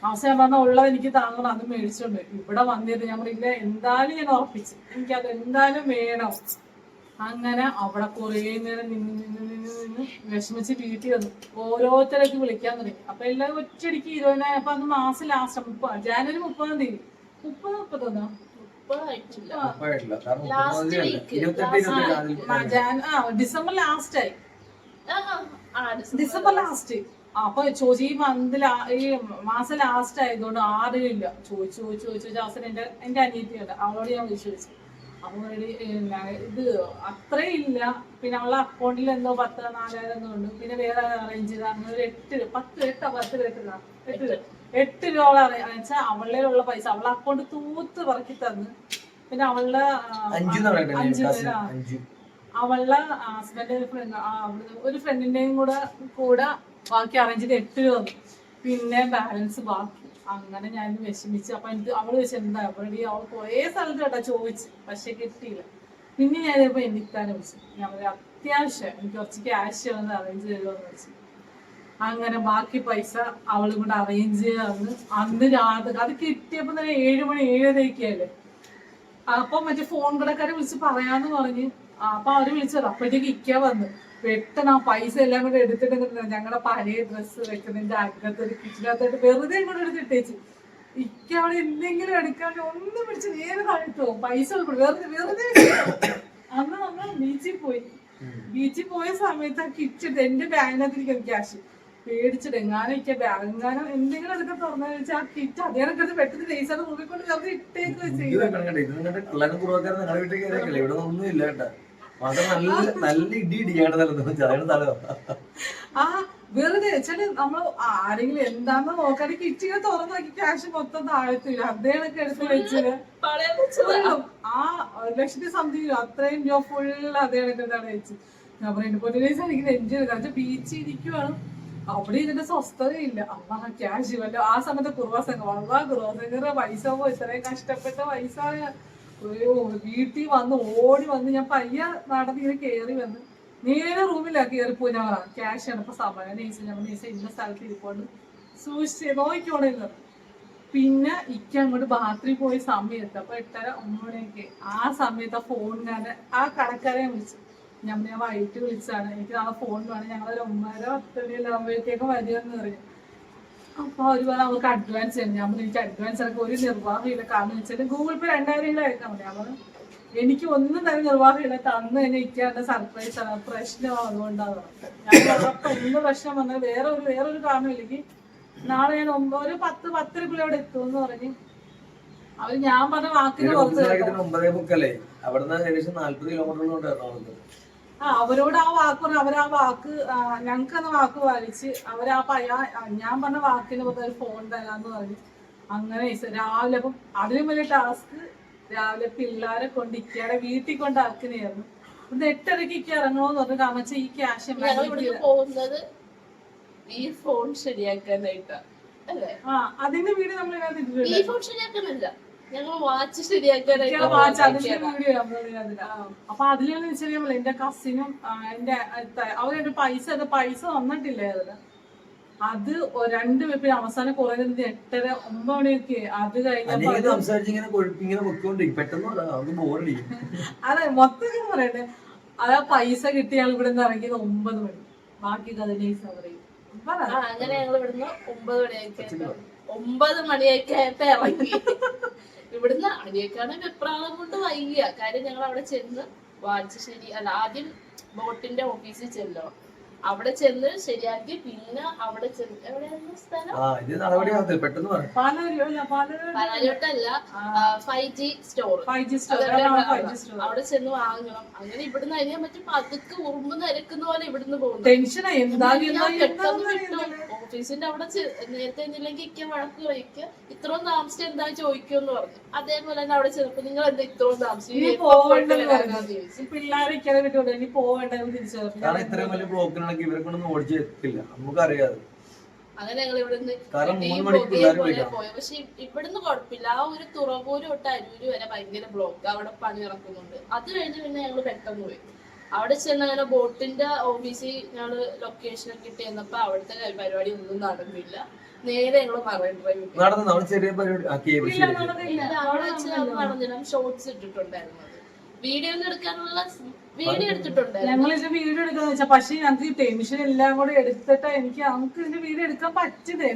അവസാനം പറഞ്ഞാൽ ഉള്ളത് എനിക്ക് താങ്ങണം, അത് മേടിച്ചോണ്ട് ഇവിടെ വന്നിട്ട് ഞാൻ പറയില്ല എന്തായാലും ഞാൻ ഉറപ്പിച്ചു എനിക്കത് എന്തായാലും വേണം. അങ്ങനെ അവിടെ കുറേ നേരം നിന്ന് വിഷമിച്ച് വീട്ടിൽ വന്നു. ഓരോരുത്തരൊക്കെ വിളിക്കാൻ തുടങ്ങി. അപ്പൊ എല്ലാവരും ഒറ്റയടിക്ക് 20,000. അപ്പൊ അന്ന് മാസം ലാസ്റ്റ് ജാനുവരി 30-ാം തീയതി 30-31 ഡിസംബർ ലാസ്റ്റ് ആയി. December last. അപ്പൊ ചോദിച്ചു ഈ ഈ മാസം ലാസ്റ്റ് ആയതുകൊണ്ട് ആരും ഇല്ല. ചോദിച്ചു അവസരം എന്റെ അനിയത്തിയുണ്ട്, അവളോട് ഞാൻ വിളിച്ചു ചോദിച്ചു. അപ്പൊ ഇത് അത്രയും ഇല്ല. പിന്നെ അവളുടെ അക്കൗണ്ടിൽ എന്തോ 10,000-4,000 എന്തോ ഉണ്ട്. പിന്നെ വേറെ അറേഞ്ച് ചെയ്ത് അങ്ങനെ ഒരു 8 രൂപ വെച്ചാൽ അവളുടെ പൈസ അവളുടെ അക്കൗണ്ട് തൂത്ത് പറക്കി തന്ന്. പിന്നെ അവളുടെ അവളുടെ ഹസ്ബൻഡ് ഒരു ഫ്രണ്ടിന്റെയും കൂടെ ബാക്കി അറേഞ്ച് ചെയ്ത് 8 രൂപ തന്നു. പിന്നെ ബാലൻസ് ബാക്കി. അങ്ങനെ ഞാൻ വിഷമിച്ചു. അപ്പൊ എനിക്ക് അവള് ചോദിച്ചു എന്താ എവിടെ, അവൾ കുറേ സ്ഥലത്ത് കേട്ടാ ചോദിച്ചു, പക്ഷെ കിട്ടിയില്ല. പിന്നെ ഞാനിപ്പോ എനിക്കാനെ വിളിച്ചു. ഞാൻ പറയാം അത്യാവശ്യം എനിക്ക് കുറച്ച് ക്യാഷ് വന്ന് അറേഞ്ച് തരുമെന്ന് വെച്ചു. അങ്ങനെ ബാക്കി പൈസ അവളും കൂടെ അറേഞ്ച് ചെയ്ത് തന്ന്. അന്ന് രാത്രി അത് കിട്ടിയപ്പോ തന്നെ 7 മണി 7:30 അപ്പൊ മറ്റേ ഫോൺ കടക്കാരെ വിളിച്ച് പറയാന്ന് പറഞ്ഞ്. അപ്പൊ അവര് വിളിച്ചത് അപ്പോഴത്തേക്ക് ഇക്ക വന്ന് പെട്ടെന്ന് ആ പൈസ എല്ലാം കൂടെ എടുത്തിട്ട് ഞങ്ങളുടെ പഴയ ഡ്രസ്സ് വെക്കുന്നതിന്റെ അകത്തൊരു കിച്ചനകത്തായിട്ട് വെറുതെ ഇങ്ങോട്ട് എടുത്തിട്ടേച്ച്. ഇക്ക അവിടെ എന്തെങ്കിലും എടുക്കാണ്ട് ഒന്നും പിടിച്ച് നേരെ താഴ്ത്തോ പൈസ വെറുതെ അന്ന് നമ്മൾ ബീച്ചിൽ പോയ സമയത്ത് ആ കിച്ചെടുത്ത് എന്റെ ബാഗിനകത്തിരിക്കും ക്യാഷ് പേടിച്ചിട്ട് എങ്ങാനും എങ്ങാനും എന്തെങ്കിലും എടുക്കാൻ തുറന്നു വെച്ചാൽ ആ കിറ്റ് അതേ കണക്കത് പെട്ടെന്ന് പൈസ മുറിക്കൊണ്ട് വെറുതെ ഇട്ടേക്ക് വെച്ച് ആ വെറുതെ വെച്ചാല് നമ്മൾ ആരെങ്കിലും എന്താന്ന് നോക്കാതെ കിറ്റിങ്ങനെ തുറന്നു നോക്കി ക്യാഷ് മൊത്തം താഴത്തില്ല അദ്ദേഹമൊക്കെ എടുത്ത് വെച്ചത് ആ 1,00,000 സംതിങ് അത്രയും രൂപ ഫുള്ള് അദ്ദേഹമൊക്കെ എന്താണ് വെച്ച്. ഞാൻ പറയുന്നത് പൊതുവേസ് എനിക്ക് എൻജോയ് ചെയ്ത് കാരണം ബീച്ചിൽ ഇരിക്കുവാണ്. അവിടെ ഇതിന്റെ സ്വസ്ഥതയില്ല. അമ്മ ക്യാഷ് വല്ല ആ സമയത്ത് കുറുവാസംഘ പൈസ ഇത്രയും കഷ്ടപ്പെട്ട പൈസ വീട്ടിൽ വന്ന് ഓടി വന്ന് ഞാൻ പയ്യ നടന്ന് ഇങ്ങനെ കയറി വന്ന് നേരെ റൂമിലാ കയറിപ്പോയി. ഞാൻ പറയാം ക്യാഷാണ് ഇപ്പൊ സമയം നേഴ്സ് ഞാൻ നേഴ്സ് ഇന്ന സ്ഥലത്ത് ഇരിപ്പോണ്ട് സൂക്ഷിച്ച് നോക്കിക്കോണെന്ന്. പിന്നെ ഇക്ക അങ്ങോട്ട് ബാത്റൂമിൽ പോയ സമയത്ത് അപ്പൊ 8:30-9 മണിയൊക്കെ ആ സമയത്ത് ആ ഫോണിനാണ് ആ കടക്കാരെ വിളിച്ചു. ഞാൻ വൈകിട്ട് വിളിച്ചാണ് എനിക്ക് നാളെ ഫോൺ വേണം, ഞങ്ങളൊരു 9:10 ആകുമ്പോഴത്തേക്കും വരുമെന്ന് പറയും. അപ്പൊ അവര് പറഞ്ഞാൽ അവർക്ക് അഡ്വാൻസ് ചെയ്യണം. ഞാൻ പറഞ്ഞു എനിക്ക് അഡ്വാൻസ് ഇറക്കി ഒരു നിർവാഹമില്ല. കാരണം വെച്ചാൽ ഗൂഗിൾ പേ 2,000 അയക്കാൻ മതി. അവര് എനിക്ക് ഒന്നും തന്നെ നിർവാഹമില്ല. തന്നു തന്നെ ഇക്കാരുടെ സർപ്രൈസ് ആണ്, പ്രശ്നമാണ്. അതുകൊണ്ടാണ് ഞാൻ ഉറപ്പ് എന്ത് പ്രശ്നം വന്നത് വേറൊരു കാരണമില്ലെങ്കിൽ നാളെ ഞാൻ ഒരു 10-10:30 അവിടെ എത്തുമെന്ന് പറഞ്ഞ് അവര് ഞാൻ പറഞ്ഞ വാക്കിന് പുറത്ത് അവരോട് ആ വാക്ക് പറഞ്ഞു. അവരാ വാക്ക് ഞങ്ങൾക്കന്ന് വാക്ക് പാലിച്ച് ഞാൻ പറഞ്ഞ വാക്കിന് പുറത്ത് ഒരു ഫോൺ തരാന്ന് പറഞ്ഞു. അങ്ങനെ രാവിലെ അപ്പം അതിലും വലിയ ടാസ്ക് രാവിലെ പിള്ളേരെ കൊണ്ട് ഇക്കയുടെ വീട്ടിൽ കൊണ്ടാക്കുന്നതായിരുന്നു. ഇന്ന് 8:30 ഇക്ക ഇറങ്ങണമെന്ന് പറഞ്ഞു. കാരണം വെച്ചാൽ ഈ ക്യാഷ് പോകുന്നത് ഈ ഫോൺ ശരിയാക്കാനായിട്ടാ അല്ലേ? അതിന്റെ വീട് നമ്മൾ ഈ ഫോൺ ശരിയാക്കുന്നില്ല, ഞങ്ങൾ വാച്ച് ശരിയാക്കാനായിട്ട്. അപ്പൊ അതിലെന്ന് വെച്ചാൽ എന്റെ കസിനും എന്റെ അവരുടെ പൈസ വന്നിട്ടില്ലായിരുന്നു. അത് 2 പേര് അവസാനം കുറെ 8:30-9 മണിയൊക്കെ അത് കഴിഞ്ഞപ്പോ അതെ മൊത്തം പറയട്ടെ. അതാ പൈസ കിട്ടിയാൽ ഇവിടെ നിന്ന് ഇറങ്ങിയത് 9 മണി. ബാക്കി കഥ പറയും. അങ്ങനെ ഞങ്ങൾ ഇവിടുന്ന് 9 മണിയൊക്കെ ആയപ്പോ ഇറങ്ങി. ഇവിടുന്ന് അടിയേക്കാണെങ്കിൽ എപ്രാളം കൊണ്ട് വൈകിയ കാര്യം. ഞങ്ങൾ അവിടെ ചെന്ന് വാച്ച് ആദ്യം ബോട്ടിന്റെ ഓഫീസിൽ ചെല്ലണം. അവിടെ ചെന്ന് ശരിയാക്കി പിന്നെ അവിടെ ചെന്ന് എവിടെയായിരുന്നു സ്ഥലം? പാലാരിവട്ടല്ല, 5G സ്റ്റോർ. അവിടെ ചെന്ന് വാങ്ങണം. അങ്ങനെ ഇവിടുന്ന് അറിയാൻ പറ്റും. പതുക്കെ ഉറുമ്പ് നരക്കുന്ന പോലെ ഇവിടുന്ന് പോകുന്നു. ഓഫീസിന്റെ അവിടെ നേരത്തെ എന്നില്ലെങ്കിൽ ഇക്ക വഴക്ക് കഴിക്കുക, ഇത്രയും താമസിച്ച് എന്താ ചോദിക്കുമെന്ന് പറഞ്ഞു. അതേപോലെ തന്നെ അവിടെ ചെന്നപ്പോ നിങ്ങൾ എന്താ ഇത്രയും താമസിച്ചു അങ്ങനെ ഞങ്ങൾ ഇവിടുന്ന് പോയി. പക്ഷെ ഇവിടുന്ന് കുഴപ്പമില്ല. ആ ഒരു തുറവൂര് തൊട്ട് അരൂര് വരെ ഭയങ്കര ബ്ലോക്ക്. അവിടെ പണി നടക്കുന്നുണ്ട്. അത് കഴിഞ്ഞ് പിന്നെ ഞങ്ങൾ പെട്ടെന്ന് പോയി. അവിടെ ചെന്ന് അങ്ങനെ ബോട്ടിന്റെ ഓഫീസിൽ ഞങ്ങള് ലൊക്കേഷൻ ഒക്കെ ഇട്ട് ചെന്നപ്പോ അവിടുത്തെ പരിപാടി ഒന്നും നടന്നില്ല. നേരെ ഞങ്ങള് മറൈൻ ഡ്രൈവ് നടന്നില്ല. ഷോർട്സ് ഇട്ടിട്ടുണ്ടായിരുന്നത്. വീഡിയോ എടുക്കാനുള്ള വീഡിയോ എടുത്തിട്ടുണ്ടായിരുന്നു. ഞങ്ങളിതിന്റെ വീഡിയോ എടുക്കാന്ന് വെച്ചാൽ പക്ഷെ ഞങ്ങൾക്ക് ടെൻഷൻ എല്ലാം കൂടെ എടുത്തിട്ട് നമുക്ക് ഇതിന്റെ വീഡിയോ എടുക്കാൻ പറ്റുന്നേ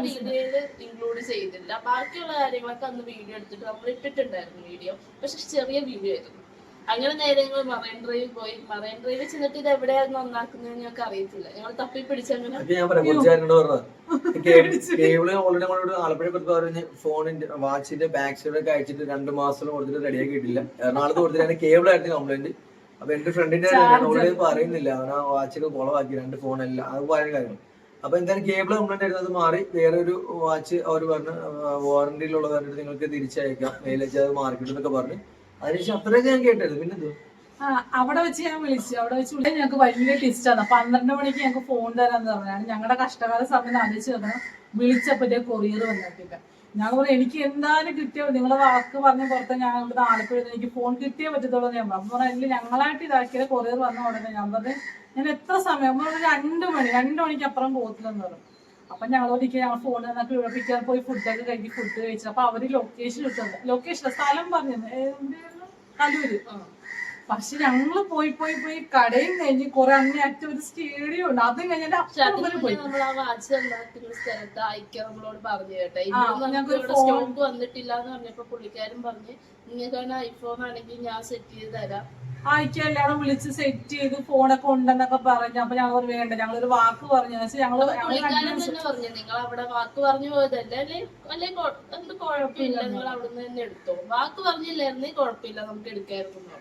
വീഡിയോയില് ഇൻക്ലൂഡ് ചെയ്തില്ല. ബാക്കിയുള്ള കാര്യങ്ങളൊക്കെ അന്ന് വീഡിയോ എടുത്തിട്ട് നമ്മൾ ഇട്ടിട്ടുണ്ടായിരുന്നു വീഡിയോ. പക്ഷെ ചെറിയ വീഡിയോ ആയിരുന്നു. അങ്ങനെ നേരെ ഞങ്ങൾ മറൈൻ ഡ്രൈവിൽ പോയി. മറൈൻ ഡ്രൈവിൽ ചെന്നിട്ട് ഇത് എവിടെയായിരുന്നു നന്നാക്കുന്നത് ഞങ്ങൾക്ക് അറിയത്തില്ല. ഞങ്ങൾ തപ്പി പിടിച്ചങ്ങനെ കേബിള് ഓൾറെഡി നമ്മളോട് ആലപ്പുഴ കൊടുത്ത് പറഞ്ഞ് ഫോണിന്റെ വാച്ചിന്റെ ബാക്ക് സൈഡ് ഒക്കെ അയച്ചിട്ട് 2 മാസം കൊടുത്തിട്ട് റെഡിയാക്കി കിട്ടില്ല. എറണാകുളത്ത് കൊടുത്തിട്ട് കേബിൾ ആയിട്ട് കംപ്ലൈന്റ്. അപ്പൊ എന്റെ ഫ്രണ്ടിന്റെ ഓൾറെഡി പറയുന്നില്ല, അവൻ ആ വാച്ചൊക്കെ കുളവാക്കി 2 ഫോണെല്ലാം, അത് പറയുന്ന കാര്യങ്ങൾ. അപ്പൊ എന്തായാലും കേബിൾ കംപ്ലൈന്റ് ആയിരുന്നു, അത് മാറി വേറെ ഒരു വാച്ച് അവർ പറഞ്ഞ് വാറന്റിയിലുള്ള പറഞ്ഞിട്ട് നിങ്ങൾക്ക് തിരിച്ചയക്കാം, മെയിൽ അയച്ചാൽ അത് മാർക്കറ്റ് എന്നൊക്കെ പറഞ്ഞു. അതിനുശേഷം അത്രയൊക്കെ ഞാൻ കേട്ടായിരുന്നു. പിന്നെന്തോ അവിടെ വെച്ച് ഞാൻ വിളിച്ചു. അവിടെ വെച്ച് ഞങ്ങൾക്ക് വലിയ ടിസ്റ്റാണ്. 12 മണിക്ക് ഞങ്ങൾക്ക് ഫോൺ തരാന്ന് പറഞ്ഞാണ്. ഞങ്ങളുടെ കഷ്ടകാല സമയം ആലോചിച്ച് നോക്കണം. വിളിച്ചപ്പോഴേ കൊറിയർ വന്നിട്ടില്ല. ഞാൻ പറഞ്ഞു എനിക്ക് എന്തായാലും കിട്ടിയോ, നിങ്ങളെ വാക്ക് പറഞ്ഞ പുറത്ത് ഞാൻ ഇവിടെ ആലപ്പുഴ എനിക്ക് ഫോൺ കിട്ടിയേ പറ്റത്തുള്ളൂ ഞാൻ പറഞ്ഞു. അപ്പോൾ അതിൽ ഞങ്ങളായിട്ട് ഇതാക്കിയത് കൊറിയർ വന്ന ഉടനെ ഞാൻ പറഞ്ഞു ഞാൻ എത്ര സമയം 2 മണിക്ക് അപ്പുറം പോകത്തില്ലെന്ന് പറഞ്ഞു. അപ്പൊ ഞങ്ങളൊരിക്കൽ ഞങ്ങൾ ഫോൺ തന്നൊക്കെ പിക്കാൻ പോയി ഫുഡൊക്കെ ഫുഡ് കഴിച്ചു. അപ്പൊ അവര് ലൊക്കേഷൻ ഇട്ടത്, ലൊക്കേഷൻ സ്ഥലം പറഞ്ഞു കല്ലൂര്. പക്ഷെ ഞങ്ങള് പോയി കടയും കഴിഞ്ഞ് കുറെ അങ്ങേ അറ്റ ഒരു സ്റ്റേഡിയം ഉണ്ട്, അതും കഴിഞ്ഞിട്ട് നമ്മൾ ആ വാച്ച് ഉണ്ടാക്കുന്ന സ്ഥലത്ത് അയക്കാൻ നമ്മളോട് പറഞ്ഞു കേട്ടെ. ഇവിടെ സ്റ്റോക്ക് വന്നിട്ടില്ല എന്ന് പറഞ്ഞപ്പോ പുള്ളിക്കാരൻ പറഞ്ഞ് നിങ്ങൾക്ക് ഐഫോൺ ആണെങ്കിൽ ഞാൻ സെറ്റ് ചെയ്ത് തരാം. അയക്കാൻ എല്ലാവരും വിളിച്ച് സെറ്റ് ചെയ്ത് ഫോണൊക്കെ ഉണ്ടെന്നൊക്കെ പറഞ്ഞു. അപ്പൊ ഞങ്ങൾ വേണ്ട, ഞങ്ങളൊരു വാക്ക് പറഞ്ഞു. പുള്ളിക്കാരൻ തന്നെ പറഞ്ഞു നിങ്ങൾ അവിടെ വാക്ക് പറഞ്ഞു പോയതല്ലേ, അല്ലെ എന്ത് കുഴപ്പമില്ല, നിങ്ങൾ അവിടുന്ന് തന്നെ എടുത്തോ, വാക്ക് പറഞ്ഞില്ലായിരുന്നേ കുഴപ്പമില്ല നമുക്ക് എടുക്കായിരുന്നു.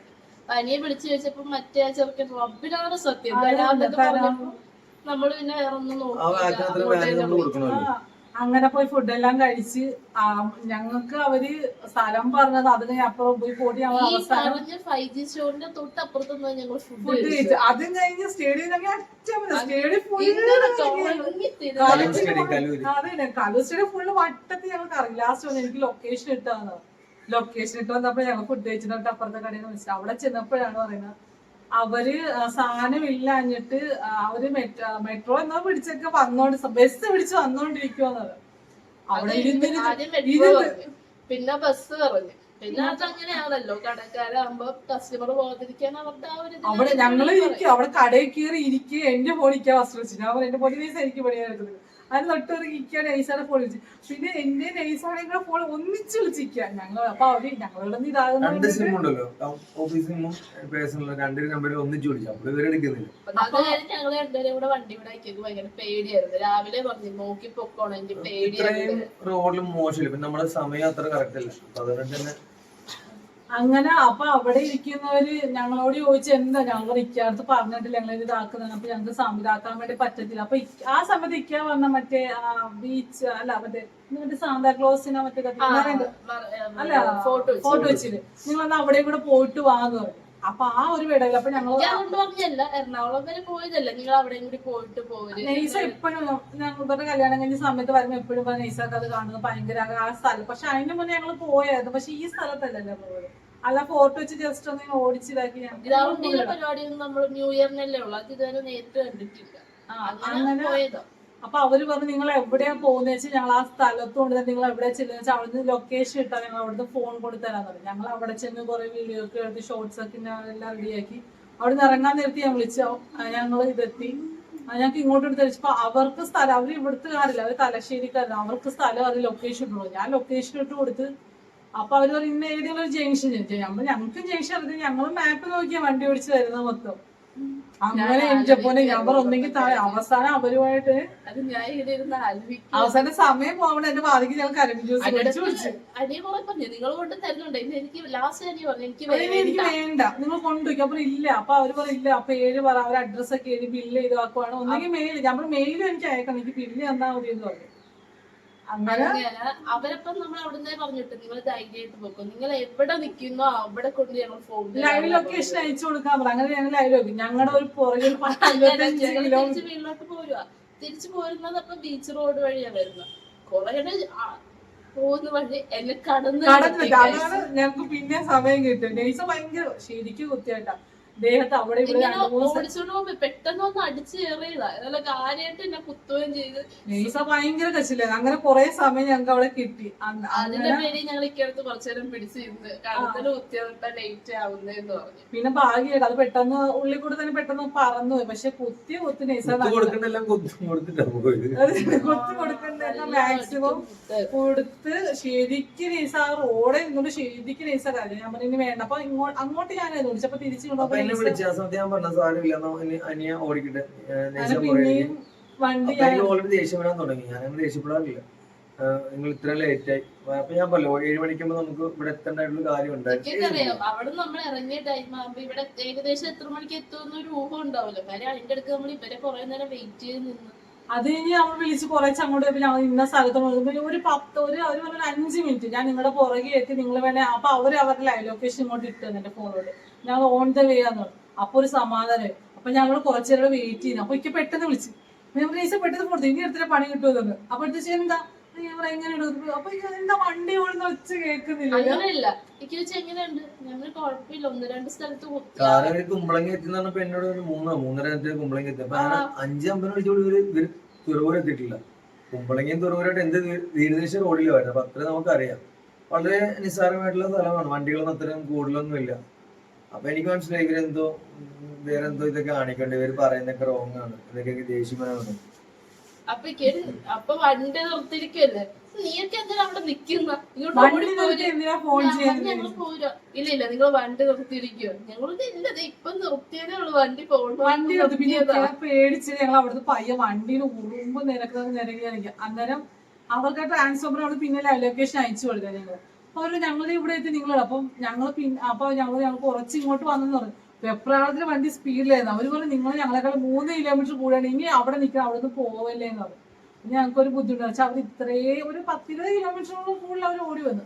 പനിയെ വിളിച്ചു ചോദിച്ചപ്പോ മറ്റേ ചെറുക്കൻ റബ്ബിനാണ് സത്യം തരാന്നൊക്കെ പറഞ്ഞപ്പോ നമ്മള് പിന്നെ വേറെ ഒന്നും നോക്കില്ല. അങ്ങനെ പോയി ഫുഡെല്ലാം കഴിച്ച് ഞങ്ങൾക്ക് അവര് സ്ഥലം പറഞ്ഞത് അത് കഴിഞ്ഞ് അപ്പുറം പോയി പോയി ഞങ്ങൾ അവസാനം 5G സ്റ്റോറിന്റെ തൊട്ടപ്പുറത്തുനിന്ന് ഞങ്ങൾ ഫുഡ് കഴിച്ചു. അതും കഴിഞ്ഞ് സ്റ്റേഡിയം കലൂർ സ്റ്റേഡിയം ഫുള്ള് വട്ടത്തിൽ ഞങ്ങൾക്ക് അറിയില്ല. ലാസ്റ്റ് വന്ന് എനിക്ക് ലൊക്കേഷൻ ഇട്ടാന്ന്. ലൊക്കേഷൻ ഇട്ട് വന്നപ്പോ ഞങ്ങൾ ഫുഡ് കഴിച്ചിട്ട് അപ്പുറത്തെ കടയിൽ നിന്ന് വിളിച്ചു. അവിടെ ചെന്നപ്പോഴാണ് പറയുന്നത് അവര് സാധനം ഇല്ലാഞ്ഞിട്ട് അവര് മെട്രോ എന്നോ പിടിച്ചൊക്കെ വന്നോണ്ട് ബസ് പിടിച്ച് വന്നോണ്ടിരിക്കുവെന്ന്. അവിടെ പിന്നെ ബസ് പറഞ്ഞു. പിന്നെ അതങ്ങനെയാണല്ലോ, കടക്കാരാകുമ്പോ കസ്റ്റമർ പോകാതിരിക്കാൻ അവരുടെ ആ ഒരു അവിടെ ഞങ്ങള് ഇരിക്കും, അവിടെ കടയിൽ കയറി ഇരിക്കുക. എന്റെ ഫോണിക്കാൻ വസ്തു വെച്ചു. ഞാൻ എന്റെ ഫോണിൽ എനിക്ക് പണിയാക്കുന്നത്. അതിന് തൊട്ടിറങ്ങിക്കാൻ നൈസാണ് ഫോൺ വിളിച്ചു. പിന്നെ എന്റെ നൈസാണെങ്കിൽ ഫോൺ ഒന്നിച്ച് വിളിച്ചിരിക്കുക ഞങ്ങൾ. അപ്പൊ അവര് ഞങ്ങളുടെ ഞങ്ങള് രണ്ടുപേരും കൂടെ വണ്ടി ഇവിടെ ആക്കിയത് ഭയങ്കര പേടിയായിരുന്നു. രാവിലെ പറഞ്ഞു നോക്കി പൊക്കോണം, എനിക്ക് പേടിയായിരുന്നു. റോഡിലും മോശമില്ല, നമ്മുടെ സമയം അത്ര കറക്റ്റ് അല്ല. അതുകൊണ്ട് തന്നെ അങ്ങനെ അപ്പൊ അവിടെ ഇരിക്കുന്നവര് ഞങ്ങളോട് ചോദിച്ചു എന്താ ഞങ്ങൾ ഇക്കാലത്ത് പറഞ്ഞിട്ടില്ല ഞങ്ങൾ ഇതാക്കുന്നതാണ്. അപ്പൊ ഞങ്ങൾക്ക് ഇതാക്കാൻ വേണ്ടി പറ്റത്തില്ല. അപ്പൊ ആ സമയത്ത് ഇക്ക വന്ന മറ്റേ ബീച്ച് അല്ല മറ്റേ സാന്താക്ലോസിനെ മറ്റേ അല്ല ഫോട്ടോ വെച്ചിട്ട് നിങ്ങളന്ന് അവിടെ കൂടെ പോയിട്ട് വാങ്ങുക. അപ്പൊ ആ ഒരു വിടവില്ല. അപ്പൊ ഞങ്ങള് പറഞ്ഞല്ല എറണാകുളം വരെ പോയതല്ല, നിങ്ങൾ അവിടെയും കൂടി പോയിട്ട് പോയി. നെയ്സ എപ്പോഴും ഞങ്ങളുടെ കല്യാണം കഴിഞ്ഞ സമയത്ത് വരുമ്പോ എപ്പോഴും നെയ്സൊക്കെ അത് കാണുന്നത് ഭയങ്കര ആ സ്ഥലം. പക്ഷെ അതിന്റെ മുന്നേ ഞങ്ങള് പോയായിരുന്നു. പക്ഷെ ഈ സ്ഥലത്തല്ലല്ലോ പോയത്. അല്ല ഫോട്ടോ വെച്ച് ജസ്റ്റ് ഒന്ന് ഓടിച്ചിതാക്കി ഗ്രൗണ്ടിലെ പരിപാടിയൊന്നും നമ്മൾ ന്യൂ ഇയറിനല്ലേ ഉള്ളു, അത് ഇതുവരെ നേരിട്ട് കണ്ടിട്ടില്ല. അങ്ങനെ പോയതോ. അപ്പൊ അവര് പറഞ്ഞു നിങ്ങൾ എവിടെയാ പോകുന്ന വെച്ചാൽ ഞങ്ങൾ ആ സ്ഥലത്തുകൊണ്ട് തന്നെ നിങ്ങൾ എവിടെ ചെല്ലുന്ന വെച്ചാൽ അവിടുന്ന് ലൊക്കേഷൻ ഇട്ടാൽ ഞങ്ങൾ അവിടുന്ന് ഫോൺ കൊടുത്തരാന്ന് പറഞ്ഞു. ഞങ്ങൾ അവിടെ ചെന്ന് കുറെ വീഡിയോ ഒക്കെ എടുത്ത് ഷോർട്സ് ഒക്കെ എല്ലാം റെഡിയാക്കി അവിടുന്ന് ഇറങ്ങാൻ നേരത്തെ ഞാൻ വിളിച്ചോ ഞങ്ങൾ ഇതെത്തി. ഞങ്ങൾക്ക് ഇങ്ങോട്ട് എടുത്ത് വെച്ചപ്പോ അവർക്ക് സ്ഥലം, അവര് ഇവിടുത്തെ കാര്യമില്ല, അവര് തലശ്ശേരിക്കാരല്ല, അവർക്ക് സ്ഥലം അത് ലൊക്കേഷൻ ഇട്ടുള്ളൂ. ഞാൻ ലൊക്കേഷൻ ഇട്ട് കൊടുത്ത്. അപ്പൊ അവര് പറഞ്ഞു ഇന്ന ഏതെങ്കിലും ഒരു ജംഗ്ഷൻ ഞങ്ങൾക്ക് ജംഗ്ഷൻ അറിയാം, ഞങ്ങൾ മാപ്പ് നോക്കിയാ വണ്ടി ഓടിച്ച് വരുന്നത് മൊത്തം. അങ്ങനെ എന്റെ പോലെ നമ്പർ ഒന്നെങ്കിൽ താഴെ അവസാനം അവരുമായിട്ട് അവസാനം സമയം പോകണ എന്റെ വാതിക്ക് ഞങ്ങൾക്ക് അരങ്ങ് ജ്യൂസ് വിളിച്ചു. നിങ്ങൾ കൊണ്ട് തരുന്നുണ്ട് എനിക്ക് ലാസ്റ്റ് എനിക്ക് വേണ്ട നിങ്ങൾ കൊണ്ടുപോയി. അപ്പൊ ഇല്ല. അപ്പൊ അവര് പറയില്ല. അപ്പൊ പറ അവർ അഡ്രസ് ഒക്കെ എഴുതി ബില്ല് ചെയ്താക്കുവാണ്. ഒന്നെങ്കിൽ മെയിൽ നമ്മൾ മെയിലും എനിക്ക് അയക്കണം, എനിക്ക് ബില്ല് തന്നാ മതി എന്ന് പറഞ്ഞു. അങ്ങനെ അവരപ്പം നമ്മൾ അവിടുന്ന് പറഞ്ഞിട്ട് നിങ്ങൾ ധൈര്യമായിട്ട് പോക്കും, നിങ്ങൾ എവിടെ നിൽക്കുന്നോ അവിടെ കൊണ്ട് ഞങ്ങൾ പോകും, ലൈവ് ലൊക്കേഷൻ അയച്ചു കൊടുക്കാൻ പറഞ്ഞു. അങ്ങനെ ഞങ്ങൾ ലൈവ് ലൊക്കേഷൻ ഞങ്ങളുടെ ഒരു പുറകിൽ വീട്ടിലോട്ട് പോരുക. തിരിച്ചു പോരുന്നത് അപ്പൊ ബീച്ച് റോഡ് വഴിയാ വരുന്നത്. കുറെ പോകുന്ന വഴി എന്നെ അതാണ് ഞങ്ങക്ക് പിന്നെ സമയം കിട്ടും. നെയ്സ ഭയങ്കര ശരിക്കും കുത്തിയായിട്ടാ ദേഹത്ത് അവിടെ ഓടിച്ചോണ്ട് പോകുമ്പോ പെട്ടെന്ന് ഒന്ന് അടിച്ചു കയറിയതാ, നല്ല കാര്യമായിട്ട് എന്നെ കുത്തുകയും ചെയ്ത്. നെയ്സ ഭയങ്കര കച്ചില്ലായിരുന്നു. അങ്ങനെ കുറെ സമയം ഞങ്ങൾക്ക് അവിടെ കിട്ടി. അതിന്റെ പേര് ഞങ്ങൾ ഇക്കടുത്ത് കുറച്ചേരം പിടിച്ചിരുന്ന് കഴുത്തിൽ കുത്തിയിട്ട് ലേറ്റ് ആവുന്നതെന്ന് പറഞ്ഞു. പിന്നെ ഭാഗ്യമായിട്ട് അത് പെട്ടെന്ന് ഉള്ളിൽ കൂടെ തന്നെ പെട്ടെന്ന് പറന്നു പോയി. പക്ഷെ കുത്തി നെയ്സ കുത്തി കൊടുക്കണ്ട മാക്സിമം കൊടുത്ത് ശരിക്ക് നെയ്സ ആ റോഡ് ഇങ്ങോട്ട് ശരിക്ക് നെയ്സ കാര്യം ഞാൻ പറഞ്ഞു വേണ്ട. അപ്പൊ അങ്ങോട്ട് ഞാൻ വിളിച്ചപ്പോ തിരിച്ചു വിളിച്ച സമയത്ത് ഞാൻ പറഞ്ഞ സാധനം ഇല്ലെന്നോ അനിയ ഓടിക്കട്ടെ. വണ്ടി അപ്പൊ എനിക്ക് ഓൾറെഡി ദേഷ്യം വരാൻ തുടങ്ങി. ഞാനങ്ങനെ ദേഷ്യപ്പെടാറില്ല. നിങ്ങൾ ഇത്ര ലേറ്റ് ആയി. അപ്പൊ ഞാൻ പറഞ്ഞു 7 മണിക്കുമ്പോ നമുക്ക് ഇവിടെ എത്തേണ്ടായിട്ടുള്ള കാര്യം ഉണ്ടായിരുന്നു. അറിയാം അവിടെ നമ്മൾ ഇറങ്ങിയ ടൈം ആകുമ്പോ ഇവിടെ ഏകദേശം എത്ര മണിക്ക് എത്തുമെന്ന് ഒരു ഊഹം ഉണ്ടാവില്ല. കാര്യം അതിന്റെ അടുത്ത് നമ്മൾ ഇവരെ കുറെ നേരം വെയിറ്റ് ചെയ്ത് നിന്ന്. അത് കഴിഞ്ഞ് നമ്മൾ വിളിച്ച് കുറച്ച് അങ്ങോട്ട് പോയപ്പോ ഞങ്ങൾ ഇന്ന സ്ഥലത്ത് ഒരു 5 മിനിറ്റ് ഞാൻ നിങ്ങളുടെ പുറകെ എത്തി നിങ്ങൾ വേണേ. അപ്പൊ അവരുടെ ലൈവ് ലൊക്കേഷൻ ഇങ്ങോട്ട് ഇട്ടു എന്റെ ഫോണിലോട്ട്. ഞങ്ങൾ ഓൺ ദ വേ ആന്ന് പറഞ്ഞു. അപ്പൊ ഒരു സമാധാനം. അപ്പൊ ഞങ്ങൾ കുറച്ചു നേരം വെയിറ്റ് ചെയ്യുന്നു. അപ്പൊ എനിക്ക് പെട്ടെന്ന് വിളിച്ചു. ഞാൻ പെട്ടെന്ന് കൊടുത്തു ഇനി എടുത്തിട്ട് പണി കിട്ടുമെന്ന്. അപ്പൊ എടുത്ത് എന്താ എങ്ങനെ എടുക്കും? അപ്പൊ എന്താ വണ്ടി ഓടുന്ന ഒച്ച കേൾക്കുന്നില്ല. അങ്ങനെയല്ല എങ്ങനെയുണ്ട്? ഞങ്ങൾ കുഴപ്പമില്ല, 1-2 സ്ഥലത്ത് കുമ്പളങ്ങി എത്തിന്നപ്പോ എന്നോട് 3-3:30 കുമ്പളങ്ങി എത്തി. അപ്പൊ 5:50 വിളിച്ചോളൂ ഇവര് തുറവൂർ എത്തിയിട്ടില്ല. കുമ്പളങ്ങിയും തുറവൂരായിട്ട് എന്ത് തീരദേശ റോഡിൽ വരുന്നത്. അപ്പൊ അത്രയും നമുക്കറിയാം. വളരെ നിസ്സാരമായിട്ടുള്ള സ്ഥലമാണ്. വണ്ടികളൊന്നും അത്രയും കൂടുതലൊന്നും ഇല്ല. അപ്പൊ എനിക്ക് മനസ്സിലായി ഇവരെന്തോ വേറെന്തോ ഇതൊക്കെ കാണിക്കണ്ട. ഇവര് പറയുന്നൊക്കെ റോങ് ആണ്. ഇതൊക്കെ ദേഷ്യമാണ്. അപ്പൊ വണ്ടി നിർത്തിരിക്കല്ലേ, നീയൊക്കെ എന്തിനാ അവിടെ നിക്കുന്ന? ഞങ്ങൾ പോരാ. ഇല്ല നിങ്ങൾ വണ്ടി നിർത്തിയിരിക്കോ? ഞങ്ങൾക്ക് ഇല്ല, ഇപ്പൊ നിർത്തിയതേ ഉള്ളു വണ്ടി വണ്ടി പേടിച്ച് ഞങ്ങൾ അവിടുത്തെ പയ്യ വണ്ടിയിൽ ഉറുമ്പ് നിരക്കുക. അന്നേരം അവർക്ക് ട്രാൻസ്ഫോമർ അവിടെ പിന്നെ ലൊക്കേഷൻ അയച്ചു കൊടുക്കുക. ഞങ്ങൾ ഇവിടെ എത്തി നിങ്ങളാണ്. അപ്പം ഞങ്ങൾ കുറച്ച് ഇങ്ങോട്ട് വന്നെന്ന് പറഞ്ഞു. വെപ്രാളത്തിന് വണ്ടി സ്പീഡിലായിരുന്നു. അവര് പറഞ്ഞു നിങ്ങൾ ഞങ്ങളെക്കാൾ 3 കിലോമീറ്റർ കൂടെയാണ്, ഇനി അവിടെ നിൽക്കണം, അവിടെ നിന്ന് പോവല്ലേ എന്ന് പറഞ്ഞു. ഞങ്ങൾക്കൊരു ബുദ്ധിമുട്ട് വെച്ചാൽ അവർ ഇത്രയും ഒരു 10-20 കിലോമീറ്ററോളം കൂടുതൽ അവർ ഓടി വന്നു.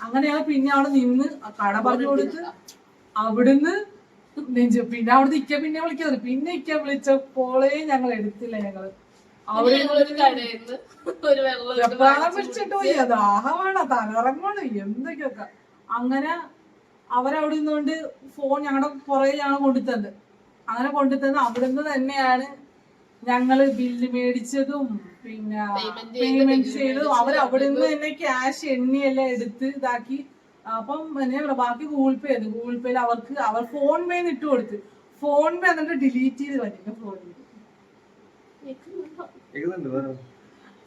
അങ്ങനെ ഞങ്ങൾ പിന്നെ അവിടെ നിന്ന് കട പറഞ്ഞു കൊടുത്ത് അവിടുന്ന് പിന്നെ അവിടെ നിൽക്കാൻ പിന്നെ വിളിക്കാറ്. പിന്നെ ഇക്ക വിളിച്ചപ്പോളേ ഞങ്ങൾ എടുത്തില്ല. ഞങ്ങള് അവിടെ വെപ്രാളം പിടിച്ചിട്ട് പോയി. ദാഹമാണ്, തലറങ്ങാണ്, എന്തൊക്കെയൊക്കെ. അങ്ങനെ അവരവിടെ നിന്നുകൊണ്ട് ഫോൺ ഞങ്ങളുടെ പുറകെ ഞങ്ങൾ കൊണ്ടുതന്നത്. അങ്ങനെ കൊണ്ടുതന്ന് അവിടുന്ന് തന്നെയാണ് ഞങ്ങള് ബില്ല് മേടിച്ചതും പിന്നെ പേയ്മെന്റ് ചെയ്തതും. അവരവിടെ നിന്ന് തന്നെ ക്യാഷ് എണ്ണിയെല്ലാം എടുത്ത് ഇതാക്കി. അപ്പം ബാക്കി ഗൂഗിൾ പേ ആയിരുന്നു. ഗൂഗിൾ പേയിൽ അവർ ഫോൺ പേ ഇട്ട് കൊടുത്ത്. ഫോൺ പേ എന്നിട്ട് ഡിലീറ്റ് ചെയ്ത് പറ്റും.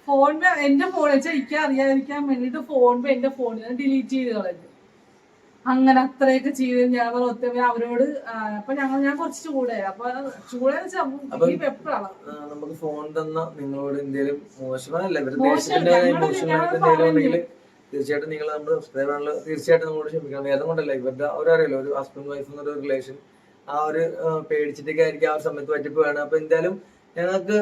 ഫോൺ പേ എന്റെ ഫോൺ വെച്ചാൽ എനിക്ക് അറിയാതിരിക്കാൻ വേണ്ടിട്ട് ഫോൺ പേ എന്റെ ഫോണിൽ നിന്ന് ഡിലീറ്റ് ചെയ്ത് കളഞ്ഞു. അങ്ങനെ അത്രയൊക്കെ ചെയ്ത് ഞാൻ ഒത്തവ അവരോട്. അപ്പൊ ഞാൻ കുറച്ച് ചൂടായി. അപ്പൊ ചൂടെന്ന് വെച്ചാൽ എപ്പോഴാണ് നമുക്ക് ഫോൺ തന്ന നിങ്ങളോട് എന്തെങ്കിലും മോശമല്ല തീർച്ചയായിട്ടും നിങ്ങൾ നമ്മുടെ സബ്സ്ക്രൈബ് ആണല്ലോ. തീർച്ചയായിട്ടും നമ്മളോട് ക്ഷമിക്കണം. വേറെ കൊണ്ടല്ല, ഇവരുടെ അവരറിയാലോ ഒരു ഹസ്ബൻഡ് വൈഫ് എന്നൊരു റിലേഷൻ. ആ ഒരു പേടിച്ചിട്ടൊക്കെ ആയിരിക്കും ആ സമയത്ത് പറ്റിപ്പ് വേണം. അപ്പൊ എന്തായാലും ഞങ്ങൾക്ക്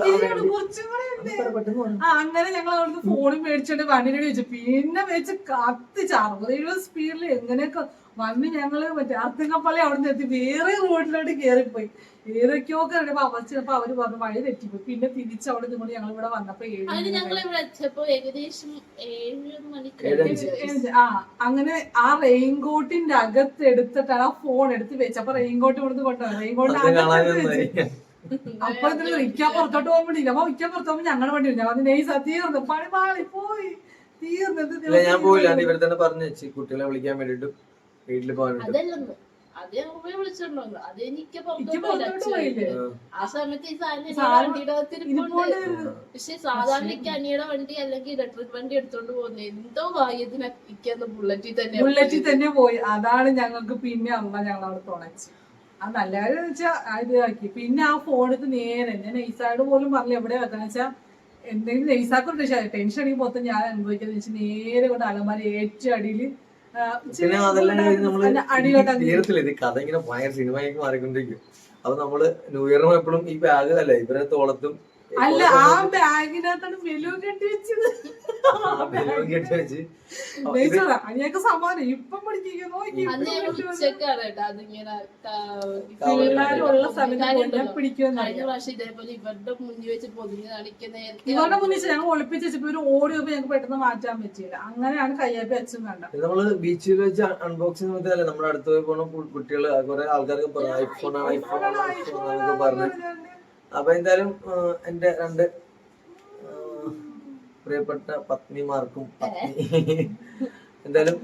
അങ്ങനെ ഞങ്ങൾ അവിടുന്ന് ഫോണും മേടിച്ചോണ്ട് വണ്ടിയുടെ വെച്ചു. പിന്നെ വെച്ച് കത്തിച്ച് 60-70 സ്പീഡിൽ എങ്ങനെയൊക്കെ വന്ന് ഞങ്ങള് മറ്റേ അർത്തിങ്കപ്പള്ളി അവിടെ നിന്ന് എത്തി വേറെ റോഡിലോട്ട് കയറിപ്പോയി. ഏതൊക്കെയോ കയറിയപ്പോ ചിലപ്പോ അവര് പറഞ്ഞു വഴി തെറ്റിപ്പോയി. പിന്നെ തിരിച്ച് അവിടെ നിന്നുകൊണ്ട് ഞങ്ങൾ ഇവിടെ വന്നപ്പോ 7 അങ്ങനെ ആ റെയിൻകോട്ടിന്റെ അകത്ത് എടുത്തിട്ടാണ് ആ ഫോൺ എടുത്ത് വെച്ച്. അപ്പൊ റെയിൻകോട്ട് ഇവിടുന്ന് കൊണ്ടുപോയി. റെയിൻകോട്ട് അപ്പൊ ഇക്കാൻ പുറത്തോട്ട് പോകാൻ വേണ്ടിയില്ല. അപ്പൊ ഇക്കാൻ പുറത്ത് പോകുമ്പോ ഞങ്ങളുടെ വണ്ടി ഞങ്ങൾ നെയ്സാ തീർന്നു. പണി മാറി പോയി തീർന്നത്. ഞാൻ പോയില്ല. ഇവരെ തന്നെ പറഞ്ഞു വെച്ച് കുട്ടികളെ വിളിക്കാൻ വേണ്ടിട്ട് വീട്ടിൽ പോകാനുണ്ട്. ആ സമയത്ത് പക്ഷെ സാധാരണ അനിയുടെ വണ്ടി അല്ലെങ്കിൽ ഇലക്ട്രിക് വണ്ടി എടുത്തോണ്ട് പോകുന്നത് എന്തോ ഭാഗ്യത്തിന് ബുള്ളറ്റിൽ തന്നെ പോയി. അതാണ് ഞങ്ങൾക്ക് പിന്നെ ഞങ്ങളവിടെ തുണച്ചു. അത് നല്ല കാര്യം വെച്ചാൽ ഇതാക്കി. പിന്നെ ആ ഫോൺ എടുത്ത് നേരെ ഞാൻ നെയ്സാട് പോലും പറഞ്ഞു എവിടെ വെക്കാന്ന് വെച്ചാൽ എന്തെങ്കിലും നെയ്സാക്കൊരു ടെൻഷൻ അടിക്ക് മൊത്തം ഞാൻ അനുഭവിക്കാന്ന് വെച്ചാൽ നേരെ കൊണ്ട് അലമാര ഏറ്റവും അടിയില് തീരത്തില്ല. കഥ ഇങ്ങനെ ഭയങ്കര സിനിമയൊക്കെ മാറിക്കൊണ്ടിരിക്കും. അപ്പൊ നമ്മള് ന്യൂ ഇയറിനും എപ്പോഴും ഈ ബാഗ് അല്ല ഇവരെ തോളത്തും അല്ല ആ ബാഗിനകത്താണ് ബലൂൺ കെട്ടി വെച്ചത്. അതിനൊക്കെ സമാനം ഇപ്പം പഠിക്കുന്നു. ഇതേപോലെ ഇവരുടെ മുന്നിൽ വെച്ച് പൊതിഞ്ഞ് കാണിക്കുന്ന ഇവരുടെ മുന്നിൽ ഞങ്ങൾ ഒളിപ്പിച്ച് വെച്ചപ്പോ ഒരു ഓടി വെച്ചപ്പോ ഞങ്ങൾക്ക് പെട്ടെന്ന് മാറ്റാൻ പറ്റിയില്ല. അങ്ങനെയാണ് കയ്യാപ്പി അച്ഛൻ കണ്ട. നമ്മള് ബീച്ചിൽ വെച്ച് അൺബോക്സിംഗ് സമയത്തല്ലേ നമ്മുടെ അടുത്ത് പോയി പോണ കുട്ടികള് കുറെ ആൾക്കാർക്ക് പറഞ്ഞു ഐഫോൺ പറഞ്ഞു. അപ്പൊ എന്തായാലും എന്റെ 2 പ്രിയപ്പെട്ട പത്നിമാർക്കും എന്തായാലും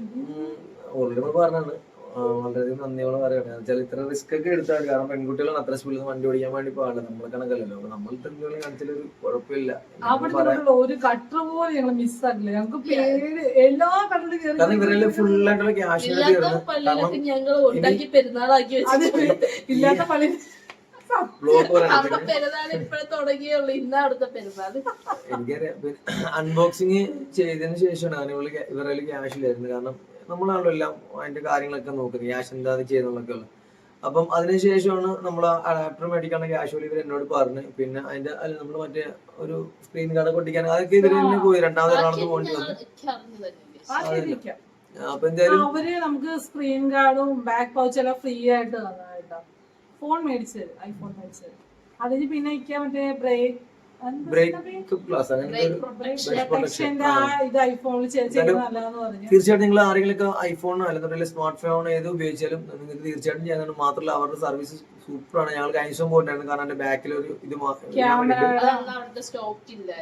ഓൾറെഡി നമ്മൾ പറഞ്ഞാണ് വളരെയധികം നന്ദിയോളം പറയണേ. വെച്ചാൽ ഇത്ര റിസ്ക് ഒക്കെ എടുത്താണ്. കാരണം പെൺകുട്ടികളാണ് അത്ര സ്പീഡിൽ വണ്ടി ഓടിക്കാൻ വേണ്ടി പാടില്ല. നമ്മളെ കണക്കല്ലല്ലോ. അപ്പൊ നമ്മൾ പെൺകുട്ടികളെ കാണിച്ചാലൊരു കുഴപ്പമില്ല. ഒരു കട്ടർ പോലും ഞങ്ങൾ മിസ്സാക്കില്ല. ഞങ്ങൾക്ക് പേര് എല്ലാ കടലിലും കാരണം ഇവരെല്ലാം ഫുൾ ആയിട്ടുള്ള ക്യാഷ് ഞങ്ങൾ ഉണ്ടാക്കി പെരുന്നാളാക്കി ഇല്ലാത്ത പള്ളി ബ്ലോഗ് അവിടെ പെരുന്നാൾ ഇപ്പഴേ തുടങ്ങിയുള്ളൂ, ഇന്നാ അവിടുത്തെ പെരുന്നാൾ. എനിക്കറിയാം. പിന്നെ അൺബോക്സിങ് ചെയ്തതിന് ശേഷമാണ് കാരണം ഇവരുടെ ക്യാഷ് ഇല്ലായിരുന്നു. കാരണം നമ്മളാണല്ലോ എല്ലാം അതിന്റെ കാര്യങ്ങളൊക്കെ നോക്കുന്നത്, ക്യാഷ് എന്താ ചെയ്യുന്നതൊക്കെ ഉള്ളത്. അപ്പം അതിനുശേഷമാണ് നമ്മൾ അഡാപ്റ്റർ മേടിക്കാനുള്ള ക്യാഷ് ഇവർ എന്നോട് പറഞ്ഞു. പിന്നെ അതിന്റെ നമ്മൾ മറ്റേ ഒരു സ്ക്രീൻ കാർഡ് പൊട്ടിക്കാൻ അതൊക്കെ ഇവർ തന്നെ പോയി രണ്ടാമത് എറണാകുളത്ത് പോകേണ്ടി വന്നു. അപ്പൊ എന്തായാലും അവര് നമുക്ക് സ്ക്രീൻ കാർഡും ബാക്ക് പൗച്ച് എല്ലാം ഫ്രീ ആയിട്ട് തന്നായിട്ടോ. ഫോൺ മേടിച്ചു തരും, ഐഫോൺ മേടിച്ചു തരും. അതിന് പിന്നെ എനിക്ക് മറ്റേ തീർച്ചയായിട്ടും നിങ്ങൾ ആരെങ്കിലും ഐഫോണോ അല്ലെങ്കിൽ സ്മാർട്ട് ഫോണോ ഏത് ഉപയോഗിച്ചാലും നിങ്ങൾക്ക് തീർച്ചയായിട്ടും ചെയ്യാനാണ്. മാത്രമല്ല അവരുടെ സർവീസ് സൂപ്പറാണ്. ഞങ്ങൾ കഴിഞ്ഞ ദിവസം പോയിട്ടായിരുന്നു, കാരണം എന്റെ ബാക്കിൽ ഒരു ഇത്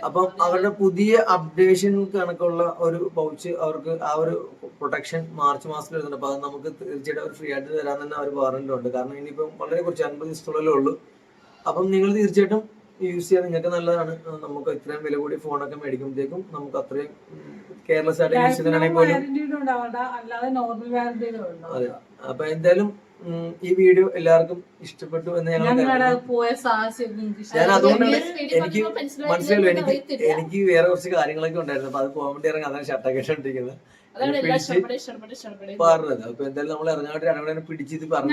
അപ്പം അവരുടെ പുതിയ അപ്ഡേഷൻ കണക്കുള്ള ഒരു പൗച്ച് അവർക്ക് ആ ഒരു പ്രൊട്ടക്ഷൻ മാർച്ച് മാസത്തിൽ വരുന്നുണ്ട്. അപ്പൊ അത് നമുക്ക് തീർച്ചയായിട്ടും അവർ ഫ്രീ ആയിട്ട് തരാൻ തന്നെ അവർ പറഞ്ഞിട്ടുണ്ട്. കാരണം ഇനിയിപ്പം വളരെ കുറച്ച് 50 ദിവസത്തോളല്ലേ ഉള്ളൂ. അപ്പം നിങ്ങൾ തീർച്ചയായിട്ടും യൂസ് ചെയ്യാൻ നിങ്ങൾക്ക് നല്ലതാണ്. നമുക്ക് ഇത്രയും വില കൂടി ഫോണൊക്കെ മേടിക്കുമ്പോഴത്തേക്കും നമുക്ക് അത്രയും കെയർലെസ് ആയിട്ട് യൂസ് ചെയ്യാനാണെങ്കിൽ പോലും. അതെ. അപ്പൊ എന്തായാലും ഈ വീഡിയോ എല്ലാവർക്കും ഇഷ്ടപ്പെട്ടു എന്ന് ഞാൻ അതുകൊണ്ടാണ് എനിക്ക് മനസ്സിലായല്ലോ. എനിക്ക് വേറെ കുറച്ച് കാര്യങ്ങളൊക്കെ ഉണ്ടായിരുന്നു. അപ്പൊ അത് പോകാൻ വേണ്ടി ഇറങ്ങി അതാണ് ഷർട്ടൊക്കെ ഇട്ടിരിക്കുന്നത് പറഞ്ഞത്. അപ്പൊ എന്തായാലും നമ്മൾ ഇറങ്ങാണ്ട് രണ്ടുകൂടെ പിടിച്ച് ഇത് പറഞ്ഞു.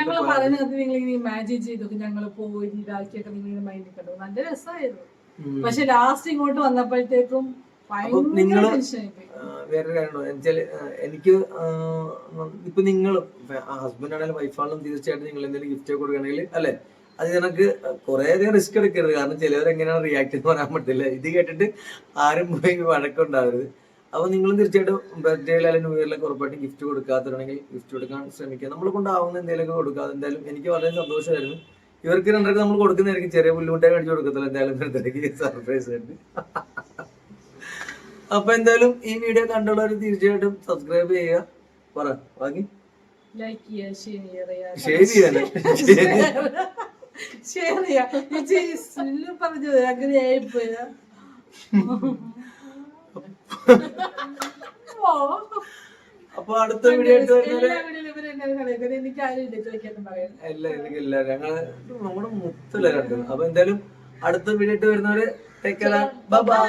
ഇമാജിൻ ചെയ്തൊക്കെ ഞങ്ങൾ പോയി ഇതാക്കിയൊക്കെ നിങ്ങൾ മൈൻഡിൽ കണ്ടു, നല്ല രസമായിരുന്നു. പക്ഷെ ലാസ്റ്റ് ഇങ്ങോട്ട് വന്നപ്പോഴത്തേക്കും നിങ്ങള് വേറൊരു കാര്യമുണ്ടോ വെച്ചാല് എനിക്ക് ഇപ്പൊ നിങ്ങൾ ഹസ്ബൻഡ് ആണെങ്കിലും വൈഫാണെങ്കിലും തീർച്ചയായിട്ടും നിങ്ങൾ എന്തെങ്കിലും ഗിഫ്റ്റ് കൊടുക്കണമെങ്കിൽ അല്ലെ അത് എനിക്ക് കുറെ അധികം റിസ്ക് എടുക്കരുത്. കാരണം ചിലവർ എങ്ങനെയാണ് റിയാക്ട് എന്ന് പറയാൻ പറ്റില്ല. ഇത് കേട്ടിട്ട് ആരും പോയി വഴക്കുണ്ടാവരുത്. അപ്പൊ നിങ്ങളും തീർച്ചയായിട്ടും ബർത്ത്ഡേയിൽ അല്ലെങ്കിൽ ന്യൂ ഇയറിലൊക്കെ ഉറപ്പായിട്ടും ഗിഫ്റ്റ് കൊടുക്കാത്തതാണെങ്കിൽ ഗിഫ്റ്റ് കൊടുക്കാൻ ശ്രമിക്കുക. നമ്മളെ കൊണ്ടാവുന്ന എന്തെങ്കിലുമൊക്കെ കൊടുക്കുക. എന്തായാലും എനിക്ക് വളരെ സന്തോഷമായിരുന്നു. ഇവർക്ക് രണ്ടരക്ക് നമ്മൾ കൊടുക്കുന്നതായിരിക്കും, ചെറിയ പുല്ലുമുട്ടായി മേടിച്ചു കൊടുക്കത്തില്ല എന്തായാലും ബർത്ത്ഡേക്ക് സർപ്രൈസ് ആയിട്ട്. അപ്പൊ എന്തായാലും ഈ വീഡിയോ കണ്ടുള്ളവർ തീർച്ചയായിട്ടും സബ്സ്ക്രൈബ് ചെയ്യുക. പറ ബാക്കി ലൈക്ക് ചെയ്യുക, ഷെയർ പറഞ്ഞത് അങ്ങനെയായിപ്പോയ. അപ്പൊ അടുത്ത വീഡിയോ എല്ലാരും ഞങ്ങള് നമ്മുടെ മുത്തല്ല കണ്ടു. അപ്പൊ എന്തായാലും അടുത്ത വീഡിയോ വരുന്നവര് ടേക്ക് കെയർ, ബൈ ബൈ.